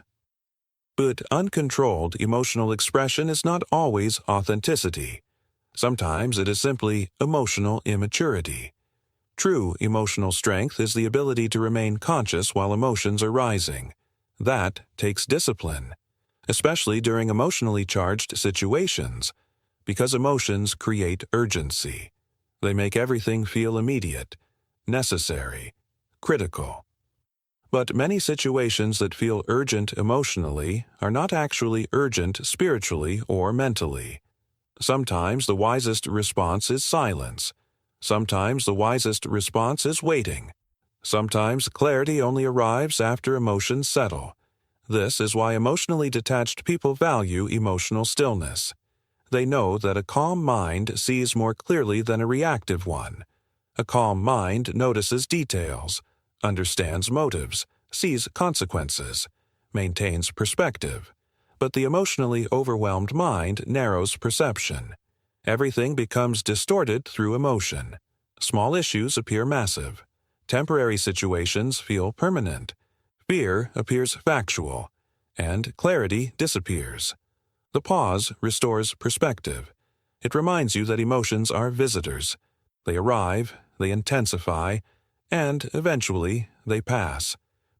But uncontrolled emotional expression is not always authenticity. Sometimes it is simply emotional immaturity. True emotional strength is the ability to remain conscious while emotions are rising. That takes discipline, especially during emotionally charged situations, because emotions create urgency. They make everything feel immediate, necessary, critical. But many situations that feel urgent emotionally are not actually urgent spiritually or mentally. Sometimes the wisest response is silence. Sometimes the wisest response is waiting. Sometimes clarity only arrives after emotions settle. This is why emotionally detached people value emotional stillness. They know that a calm mind sees more clearly than a reactive one. A calm mind notices details, understands motives, sees consequences, maintains perspective. But the emotionally overwhelmed mind narrows perception. Everything becomes distorted through emotion. Small issues appear massive. Temporary situations feel permanent. Fear appears factual, and clarity disappears. The pause restores perspective. It reminds you that emotions are visitors. They arrive, they intensify, and eventually they pass.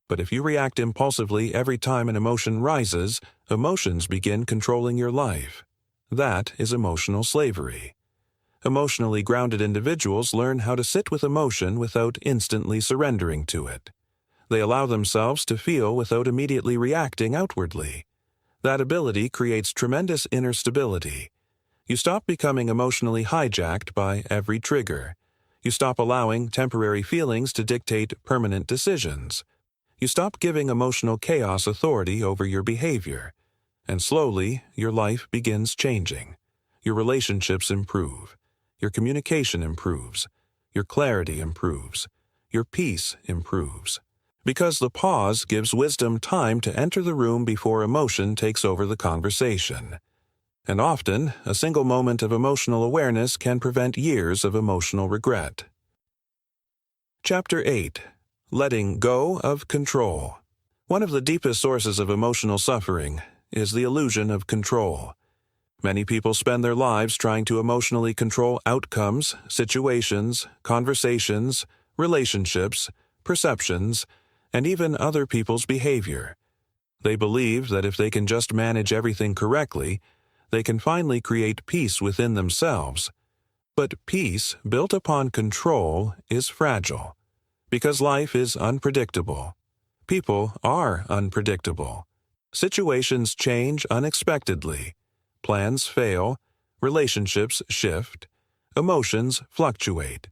But if you react impulsively every time an emotion rises, emotions begin controlling your life. That is emotional slavery. Emotionally grounded individuals learn how to sit with emotion without instantly surrendering to it. They allow themselves to feel without immediately reacting outwardly. That ability creates tremendous inner stability. You stop becoming emotionally hijacked by every trigger. You stop allowing temporary feelings to dictate permanent decisions. You stop giving emotional chaos authority over your behavior. And slowly, your life begins changing. Your relationships improve. Your communication improves. Your clarity improves. Your peace improves. Because the pause gives wisdom time to enter the room before emotion takes over the conversation. And often, a single moment of emotional awareness can prevent years of emotional regret. Chapter 8. Letting Go of Control. One of the deepest sources of emotional suffering is the illusion of control. Many people spend their lives trying to emotionally control outcomes, situations, conversations, relationships, perceptions, and even other people's behavior. They believe that if they can just manage everything correctly, they can finally create peace within themselves. But peace built upon control is fragile, because life is unpredictable. People are unpredictable. Situations change unexpectedly. Plans fail. Relationships shift. Emotions fluctuate.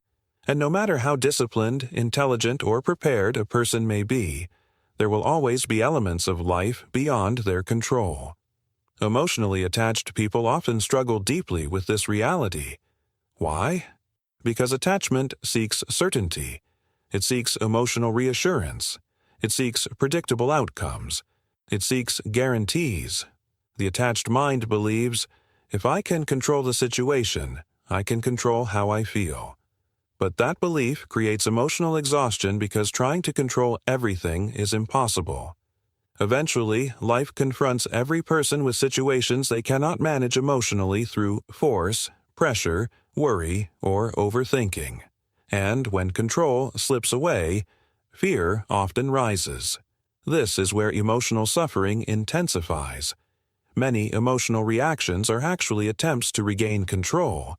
And no matter how disciplined, intelligent, or prepared a person may be, there will always be elements of life beyond their control. Emotionally attached people often struggle deeply with this reality. Why? Because attachment seeks certainty. It seeks emotional reassurance. It seeks predictable outcomes. It seeks guarantees. The attached mind believes, if I can control the situation, I can control how I feel. But that belief creates emotional exhaustion because trying to control everything is impossible. Eventually, life confronts every person with situations they cannot manage emotionally through force, pressure, worry, or overthinking. And when control slips away, fear often rises. This is where emotional suffering intensifies. Many emotional reactions are actually attempts to regain control.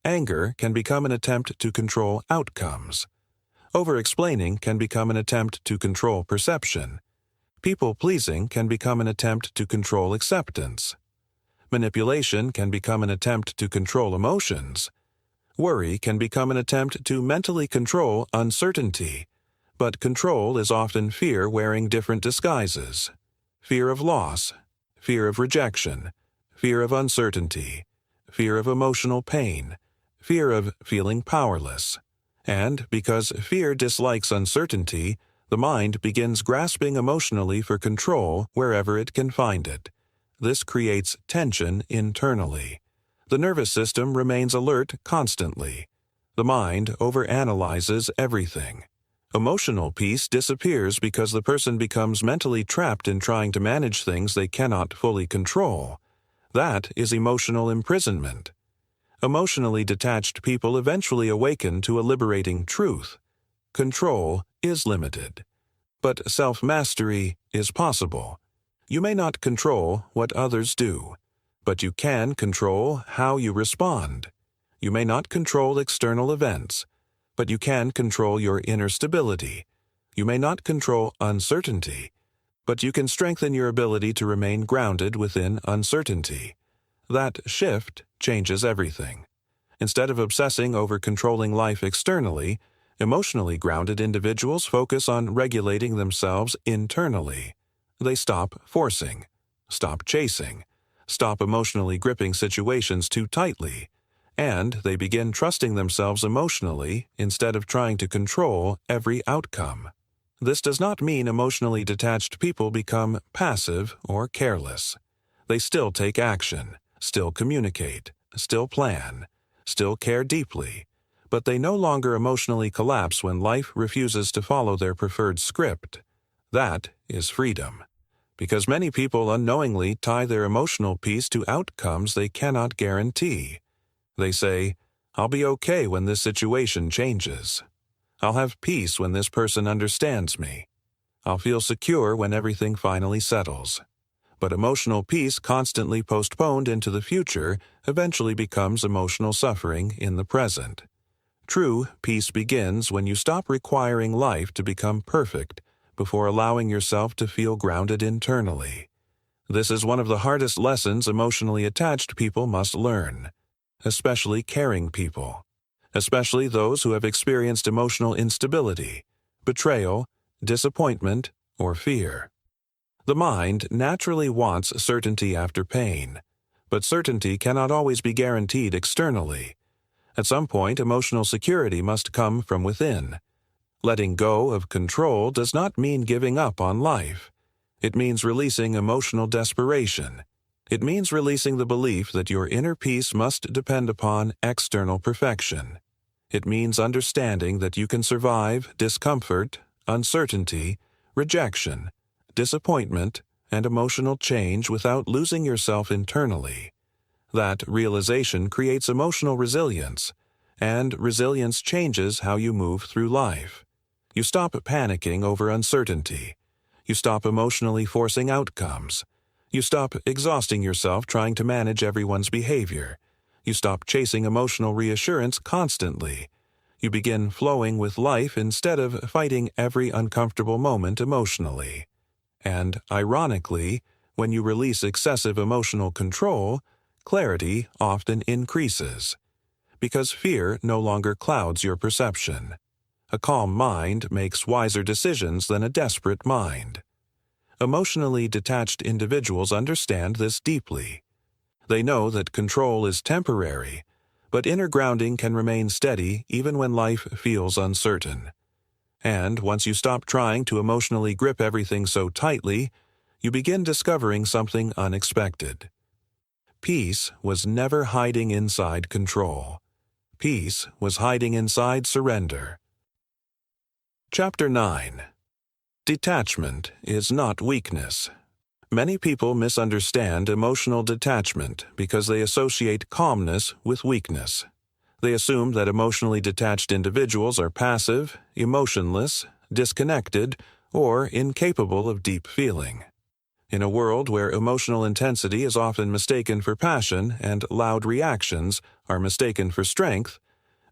Anger can become an attempt to control outcomes. Over-explaining can become an attempt to control perception. People-pleasing can become an attempt to control acceptance. Manipulation can become an attempt to control emotions. Worry can become an attempt to mentally control uncertainty. But control is often fear wearing different disguises. Fear of loss, fear of rejection, fear of uncertainty, fear of emotional pain, fear of feeling powerless. And because fear dislikes uncertainty, the mind begins grasping emotionally for control wherever it can find it. This creates tension internally. The nervous system remains alert constantly. The mind overanalyzes everything. Emotional peace disappears because the person becomes mentally trapped in trying to manage things they cannot fully control. That is emotional imprisonment. Emotionally detached people eventually awaken to a liberating truth. Control is limited, but self-mastery is possible. You may not control what others do, but you can control how you respond. You may not control external events, but you can control your inner stability. You may not control uncertainty, but you can strengthen your ability to remain grounded within uncertainty. That shift changes everything. Instead of obsessing over controlling life externally, emotionally grounded individuals focus on regulating themselves internally. They stop forcing, stop chasing, stop emotionally gripping situations too tightly, and they begin trusting themselves emotionally instead of trying to control every outcome. This does not mean emotionally detached people become passive or careless. They still take action, still communicate, still plan, still care deeply, but they no longer emotionally collapse when life refuses to follow their preferred script. That is freedom. Because many people unknowingly tie their emotional peace to outcomes they cannot guarantee. They say, "I'll be okay when this situation changes. I'll have peace when this person understands me. I'll feel secure when everything finally settles." But emotional peace constantly postponed into the future eventually becomes emotional suffering in the present. True peace begins when you stop requiring life to become perfect before allowing yourself to feel grounded internally. This is one of the hardest lessons emotionally attached people must learn, especially caring people, especially those who have experienced emotional instability, betrayal, disappointment, or fear. The mind naturally wants certainty after pain, but certainty cannot always be guaranteed externally. At some point, emotional security must come from within. Letting go of control does not mean giving up on life. It means releasing emotional desperation. It means releasing the belief that your inner peace must depend upon external perfection. It means understanding that you can survive discomfort, uncertainty, rejection, disappointment, and emotional change without losing yourself internally. That realization creates emotional resilience, and resilience changes how you move through life. You stop panicking over uncertainty. You stop emotionally forcing outcomes. You stop exhausting yourself trying to manage everyone's behavior. You stop chasing emotional reassurance constantly. You begin flowing with life instead of fighting every uncomfortable moment emotionally. And, ironically, when you release excessive emotional control, clarity often increases. Because fear no longer clouds your perception. A calm mind makes wiser decisions than a desperate mind. Emotionally detached individuals understand this deeply. They know that control is temporary, but inner grounding can remain steady even when life feels uncertain. And once you stop trying to emotionally grip everything so tightly, you begin discovering something unexpected. Peace was never hiding inside control. Peace was hiding inside surrender. Chapter 9. Detachment is not weakness. Many people misunderstand emotional detachment because they associate calmness with weakness. They assume that emotionally detached individuals are passive, emotionless, disconnected, or incapable of deep feeling. In a world where emotional intensity is often mistaken for passion and loud reactions are mistaken for strength,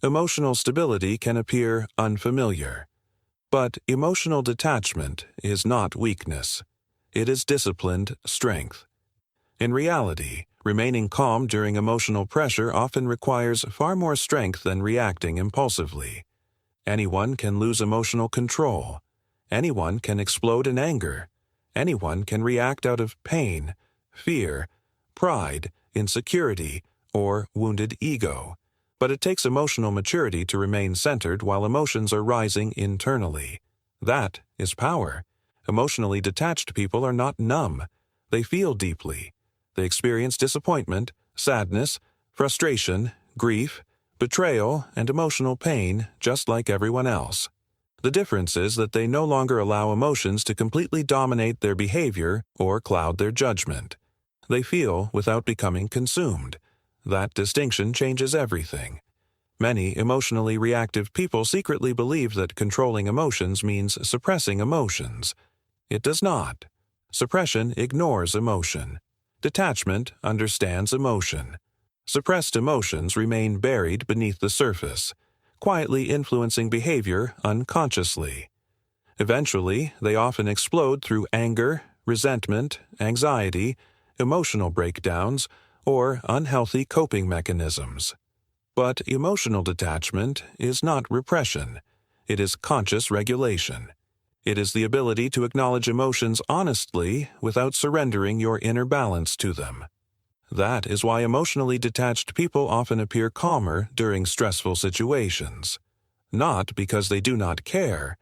Emotional stability can appear unfamiliar. But emotional detachment is not weakness. It is disciplined strength. In reality, remaining calm during emotional pressure often requires far more strength than reacting impulsively. Anyone can lose emotional control. Anyone can explode in anger. Anyone can react out of pain, fear, pride, insecurity, or wounded ego. But it takes emotional maturity to remain centered while emotions are rising internally. That is power. Emotionally detached people are not numb. They feel deeply. They experience disappointment, sadness, frustration, grief, betrayal, and emotional pain just like everyone else. The difference is that they no longer allow emotions to completely dominate their behavior or cloud their judgment. They feel without becoming consumed. That distinction changes everything. Many emotionally reactive people secretly believe that controlling emotions means suppressing emotions. It does not. Suppression ignores emotion. Detachment understands emotion. Suppressed emotions remain buried beneath the surface, quietly influencing behavior unconsciously. Eventually, they often explode through anger, resentment, anxiety, emotional breakdowns, or unhealthy coping mechanisms. But emotional detachment is not repression. It is conscious regulation. It is the ability to acknowledge emotions honestly without surrendering your inner balance to them. That is why emotionally detached people often appear calmer during stressful situations. Not because they do not care,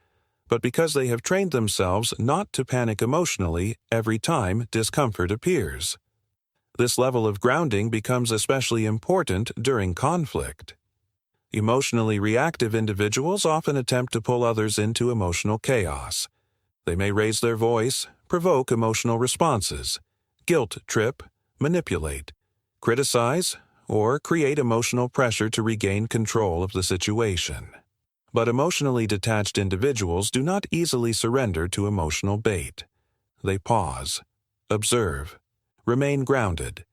but because they have trained themselves not to panic emotionally every time discomfort appears. This level of grounding becomes especially important during conflict. Emotionally reactive individuals often attempt to pull others into emotional chaos. They may raise their voice, provoke emotional responses, guilt trip, manipulate, criticize, or create emotional pressure to regain control of the situation. But emotionally detached individuals do not easily surrender to emotional bait. They pause, observe, remain grounded,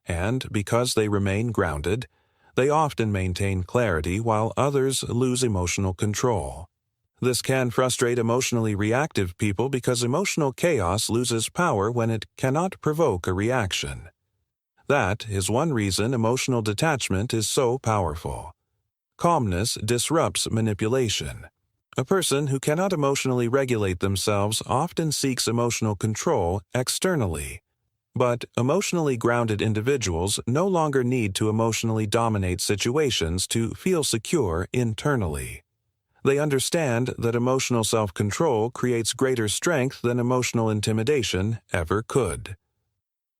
and because they remain grounded, they often maintain clarity while others lose emotional control. This can frustrate emotionally reactive people because emotional chaos loses power when it cannot provoke a reaction. That is one reason emotional detachment is so powerful. Calmness disrupts manipulation. A person who cannot emotionally regulate themselves often seeks emotional control externally. But emotionally grounded individuals no longer need to emotionally dominate situations to feel secure internally. They understand that emotional self-control creates greater strength than emotional intimidation ever could.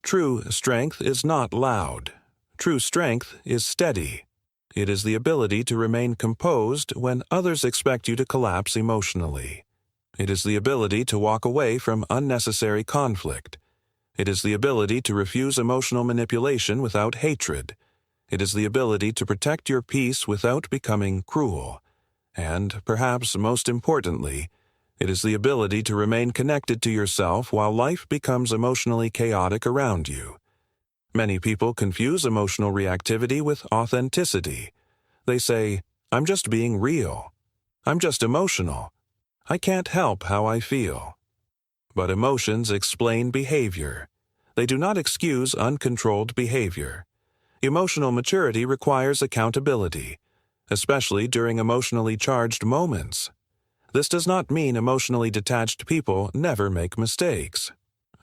True strength is not loud. True strength is steady. It is the ability to remain composed when others expect you to collapse emotionally. It is the ability to walk away from unnecessary conflict. It is the ability to refuse emotional manipulation without hatred. It is the ability to protect your peace without becoming cruel. And, perhaps most importantly, it is the ability to remain connected to yourself while life becomes emotionally chaotic around you. Many people confuse emotional reactivity with authenticity. They say, "I'm just being real. I'm just emotional. I can't help how I feel." But emotions explain behavior. They do not excuse uncontrolled behavior. Emotional maturity requires accountability, especially during emotionally charged moments. This does not mean emotionally detached people never make mistakes.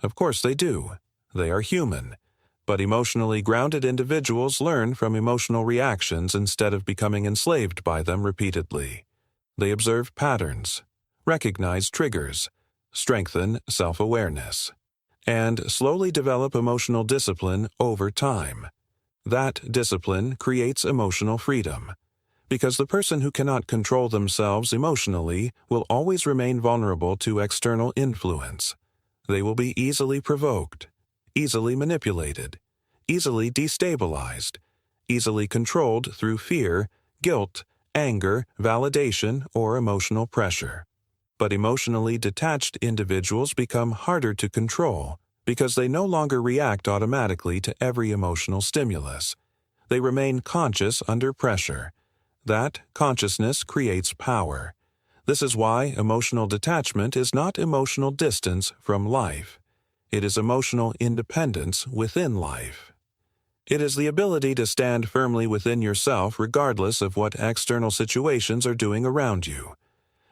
Of course they do. They are human. But emotionally grounded individuals learn from emotional reactions instead of becoming enslaved by them repeatedly. They observe patterns, recognize triggers, strengthen self-awareness, and slowly develop emotional discipline over time. That discipline creates emotional freedom, because the person who cannot control themselves emotionally will always remain vulnerable to external influence. They will be easily provoked, easily manipulated, easily destabilized, easily controlled through fear, guilt, anger, validation, or emotional pressure. But emotionally detached individuals become harder to control because they no longer react automatically to every emotional stimulus. They remain conscious under pressure. That consciousness creates power. This is why emotional detachment is not emotional distance from life. It is emotional independence within life. It is the ability to stand firmly within yourself regardless of what external situations are doing around you.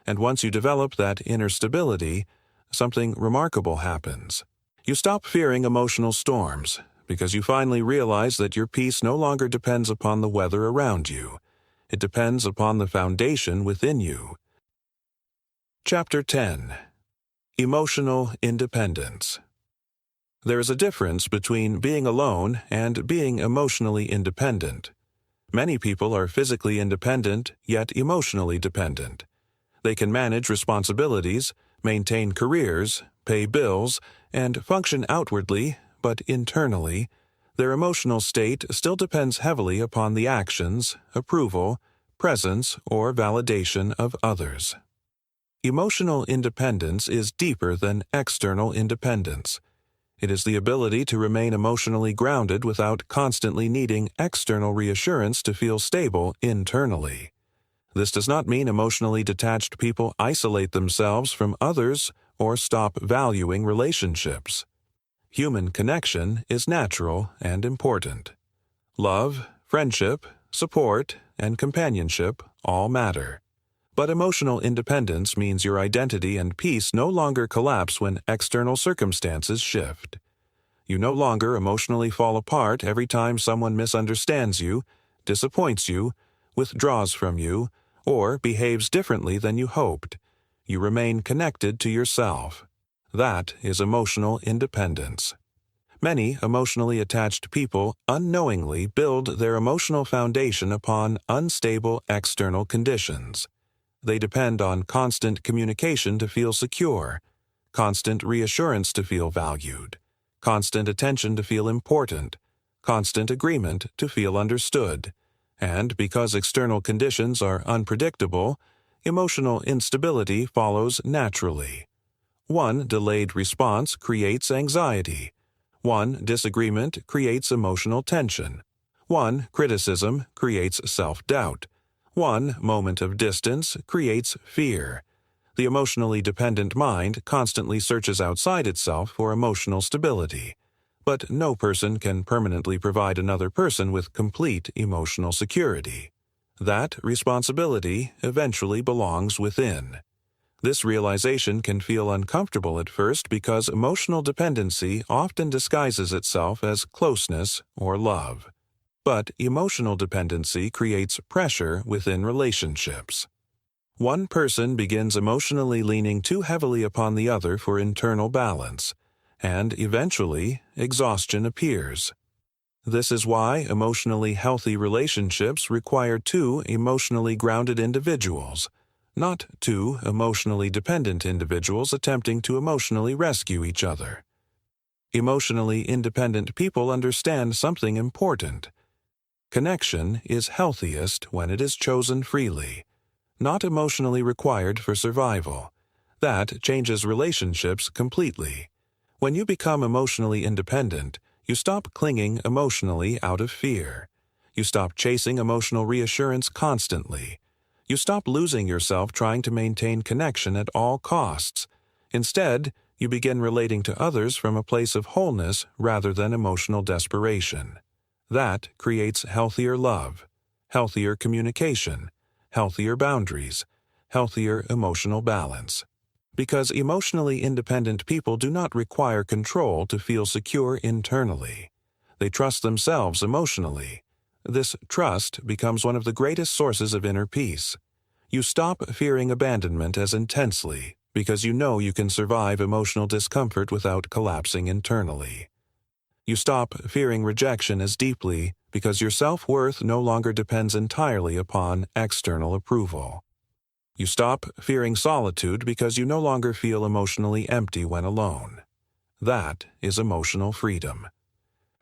And once you develop that inner stability, something remarkable happens. You stop fearing emotional storms because you finally realize that your peace no longer depends upon the weather around you. It depends upon the foundation within you. Chapter 10. Emotional Independence. There is a difference between being alone and being emotionally independent. Many people are physically independent, yet emotionally dependent. They can manage responsibilities, maintain careers, pay bills, and function outwardly, but internally, their emotional state still depends heavily upon the actions, approval, presence, or validation of others. Emotional independence is deeper than external independence. It is the ability to remain emotionally grounded without constantly needing external reassurance to feel stable internally. This does not mean emotionally detached people isolate themselves from others or stop valuing relationships. Human connection is natural and important. Love, friendship, support, and companionship all matter. But emotional independence means your identity and peace no longer collapse when external circumstances shift. You no longer emotionally fall apart every time someone misunderstands you, disappoints you, withdraws from you, or behaves differently than you hoped. You remain connected to yourself. That is emotional independence. Many emotionally attached people unknowingly build their emotional foundation upon unstable external conditions. They depend on constant communication to feel secure, constant reassurance to feel valued, constant attention to feel important, constant agreement to feel understood. And because external conditions are unpredictable, emotional instability follows naturally. One delayed response creates anxiety. One disagreement creates emotional tension. One criticism creates self-doubt. One moment of distance creates fear. The emotionally dependent mind constantly searches outside itself for emotional stability. But no person can permanently provide another person with complete emotional security. That responsibility eventually belongs within. This realization can feel uncomfortable at first because emotional dependency often disguises itself as closeness or love. But emotional dependency creates pressure within relationships. One person begins emotionally leaning too heavily upon the other for internal balance, and eventually, exhaustion appears. This is why emotionally healthy relationships require two emotionally grounded individuals, not two emotionally dependent individuals attempting to emotionally rescue each other. Emotionally independent people understand something important. Connection is healthiest when it is chosen freely, not emotionally required for survival. That changes relationships completely. When you become emotionally independent, you stop clinging emotionally out of fear. You stop chasing emotional reassurance constantly. You stop losing yourself trying to maintain connection at all costs. Instead, you begin relating to others from a place of wholeness rather than emotional desperation. That creates healthier love, healthier communication, healthier boundaries, healthier emotional balance. Because emotionally independent people do not require control to feel secure internally. They trust themselves emotionally. This trust becomes one of the greatest sources of inner peace. You stop fearing abandonment as intensely because you know you can survive emotional discomfort without collapsing internally. You stop fearing rejection as deeply because your self-worth no longer depends entirely upon external approval. You stop fearing solitude because you no longer feel emotionally empty when alone. That is emotional freedom.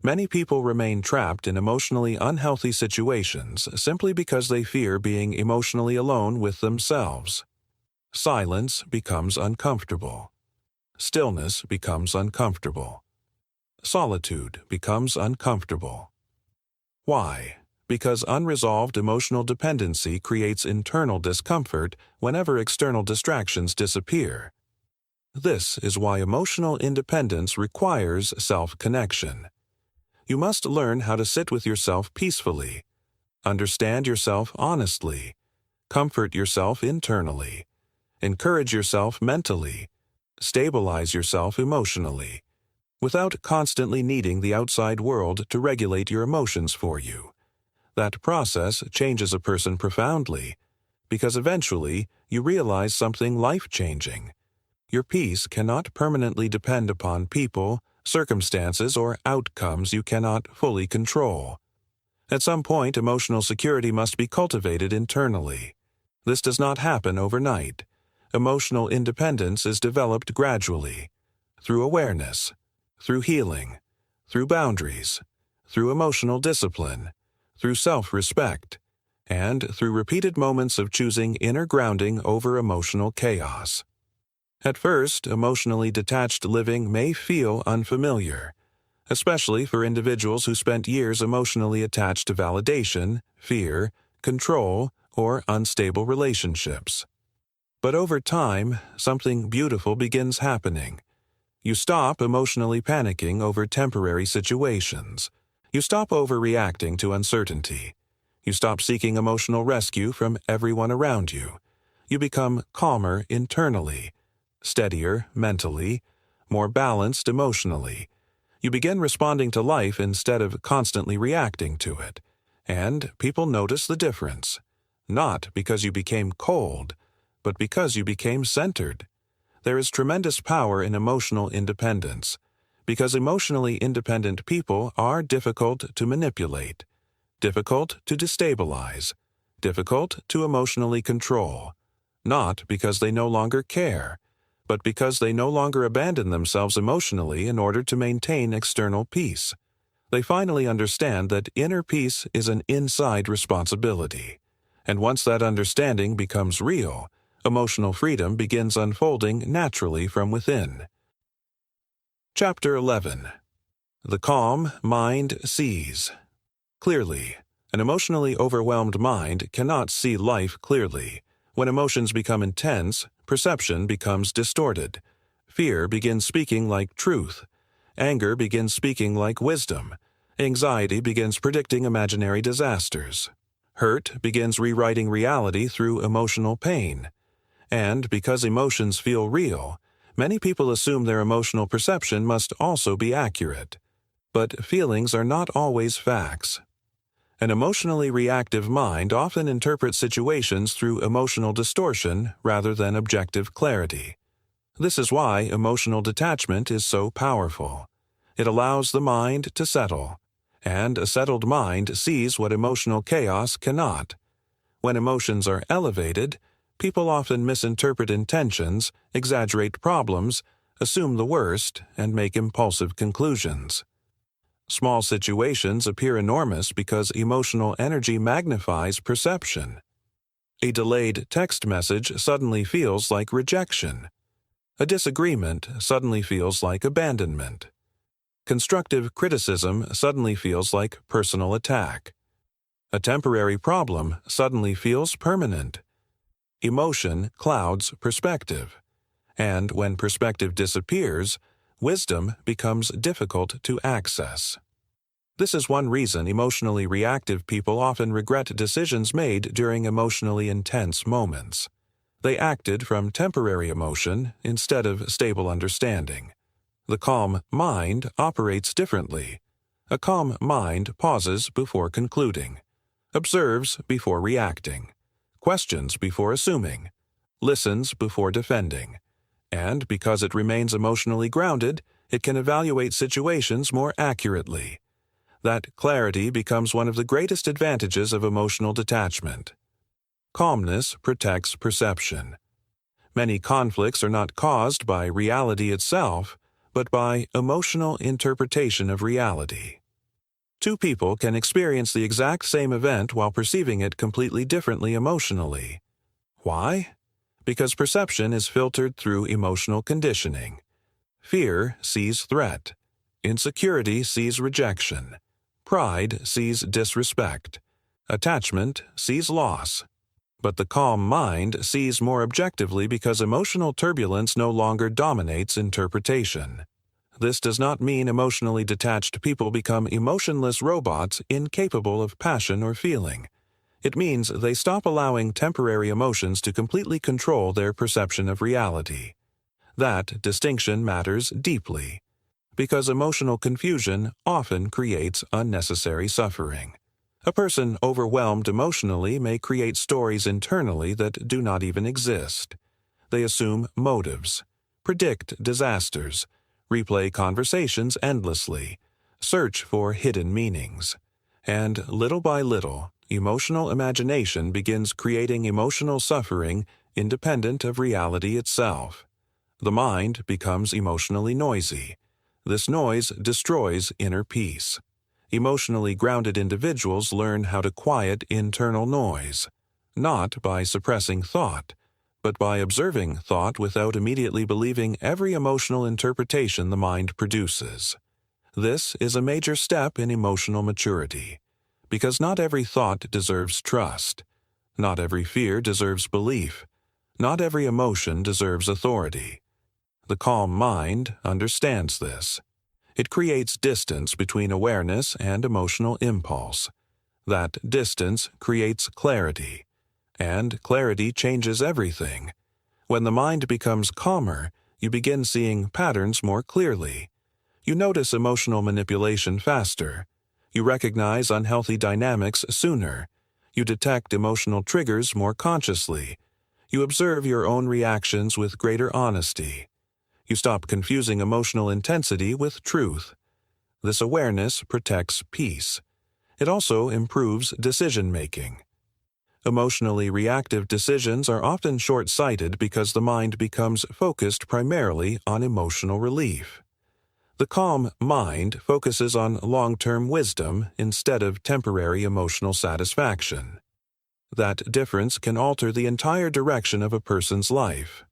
Many people remain trapped in emotionally unhealthy situations simply because they fear being emotionally alone with themselves. Silence becomes uncomfortable. Stillness becomes uncomfortable. Solitude becomes uncomfortable. Why? because unresolved emotional dependency creates internal discomfort whenever external distractions disappear. This is why emotional independence requires self-connection. You must learn how to sit with yourself peacefully, understand yourself honestly, comfort yourself internally, encourage yourself mentally, stabilize yourself emotionally, without constantly needing the outside world to regulate your emotions for you. That process changes a person profoundly, because eventually you realize something life-changing. Your peace cannot permanently depend upon people, circumstances, or outcomes you cannot fully control. At some point, emotional security must be cultivated internally. This does not happen overnight. Emotional independence is developed gradually, through awareness, through healing, through boundaries, through emotional discipline, through self-respect, and through repeated moments of choosing inner grounding over emotional chaos. At first, emotionally detached living may feel unfamiliar, especially for individuals who spent years emotionally attached to validation, fear, control, or unstable relationships. But over time, something beautiful begins happening. You stop emotionally panicking over temporary situations. You stop overreacting to uncertainty. You stop seeking emotional rescue from everyone around you. You become calmer internally, steadier mentally, more balanced emotionally. You begin responding to life instead of constantly reacting to it. And people notice the difference. Not because you became cold, but because you became centered. There is tremendous power in emotional independence, because emotionally independent people are difficult to manipulate, difficult to destabilize, difficult to emotionally control, not because they no longer care, but because they no longer abandon themselves emotionally in order to maintain external peace. They finally understand that inner peace is an inside responsibility. And once that understanding becomes real, emotional freedom begins unfolding naturally from within. Chapter 11. The Calm Mind Sees. Clearly, an emotionally overwhelmed mind cannot see life clearly. When emotions become intense, perception becomes distorted. Fear begins speaking like truth. Anger begins speaking like wisdom. Anxiety begins predicting imaginary disasters. Hurt begins rewriting reality through emotional pain. And because emotions feel real, many people assume their emotional perception must also be accurate. But feelings are not always facts. An emotionally reactive mind often interprets situations through emotional distortion rather than objective clarity. This is why emotional detachment is so powerful. It allows the mind to settle, and a settled mind sees what emotional chaos cannot. When emotions are elevated, people often misinterpret intentions, exaggerate problems, assume the worst, and make impulsive conclusions. Small situations appear enormous because emotional energy magnifies perception. A delayed text message suddenly feels like rejection. A disagreement suddenly feels like abandonment. Constructive criticism suddenly feels like personal attack. A temporary problem suddenly feels permanent. Emotion clouds perspective. And when perspective disappears, wisdom becomes difficult to access. This is one reason emotionally reactive people often regret decisions made during emotionally intense moments. They acted from temporary emotion instead of stable understanding. The calm mind operates differently. A calm mind pauses before concluding, observes before reacting, questions before assuming, listens before defending. And because it remains emotionally grounded, it can evaluate situations more accurately. That clarity becomes one of the greatest advantages of emotional detachment. Calmness protects perception. Many conflicts are not caused by reality itself, but by emotional interpretation of reality. Two people can experience the exact same event while perceiving it completely differently emotionally. Why? Because perception is filtered through emotional conditioning. Fear sees threat. Insecurity sees rejection. Pride sees disrespect. attachment sees loss, but the calm mind sees more objectively because emotional turbulence no longer dominates interpretation. This does not mean emotionally detached people become emotionless robots incapable of passion or feeling. It means they stop allowing temporary emotions to completely control their perception of reality. That distinction matters deeply, because emotional confusion often creates unnecessary suffering. A person overwhelmed emotionally may create stories internally that do not even exist. They assume motives, predict disasters, replay conversations endlessly, search for hidden meanings. And little by little, emotional imagination begins creating emotional suffering independent of reality itself. The mind becomes emotionally noisy. This noise destroys inner peace. Emotionally grounded individuals learn how to quiet internal noise, not by suppressing thought, but by observing thought without immediately believing every emotional interpretation the mind produces. This is a major step in emotional maturity, because not every thought deserves trust, not every fear deserves belief, not every emotion deserves authority. The calm mind understands this. It creates distance between awareness and emotional impulse. That distance creates clarity, and clarity changes everything. When the mind becomes calmer, you begin seeing patterns more clearly. You notice emotional manipulation faster. You recognize unhealthy dynamics sooner. You detect emotional triggers more consciously. You observe your own reactions with greater honesty. You stop confusing emotional intensity with truth. This awareness protects peace. It also improves decision-making. Emotionally reactive decisions are often short-sighted because the mind becomes focused primarily on emotional relief. The calm mind focuses on long-term wisdom instead of temporary emotional satisfaction. That difference can alter the entire direction of a person's life.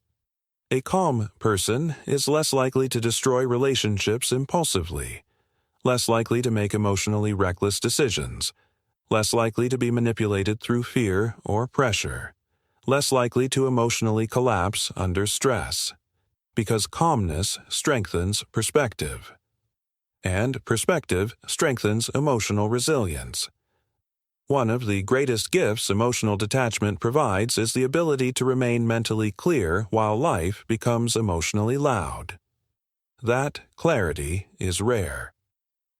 A calm person is less likely to destroy relationships impulsively, less likely to make emotionally reckless decisions, less likely to be manipulated through fear or pressure, less likely to emotionally collapse under stress, because calmness strengthens perspective, and perspective strengthens emotional resilience. One of the greatest gifts emotional detachment provides is the ability to remain mentally clear while life becomes emotionally loud. That clarity is rare,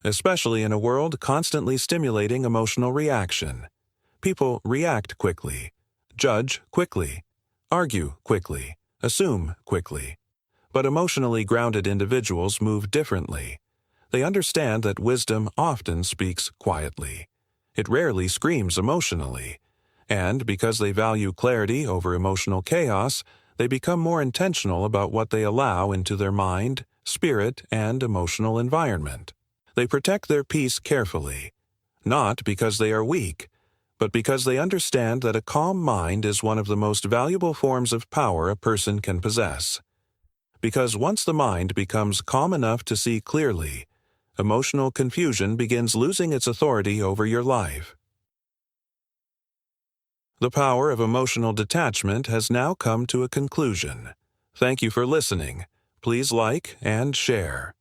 especially in a world constantly stimulating emotional reaction. People react quickly, judge quickly, argue quickly, assume quickly. But emotionally grounded individuals move differently. They understand that wisdom often speaks quietly. It rarely screams emotionally. And because they value clarity over emotional chaos, they become more intentional about what they allow into their mind, spirit, and emotional environment. They protect their peace carefully, not because they are weak, but because they understand that a calm mind is one of the most valuable forms of power a person can possess. Because once the mind becomes calm enough to see clearly, emotional confusion begins losing its authority over your life. The Power of Emotional Detachment has now come to a conclusion. Thank you for listening. Please like and share.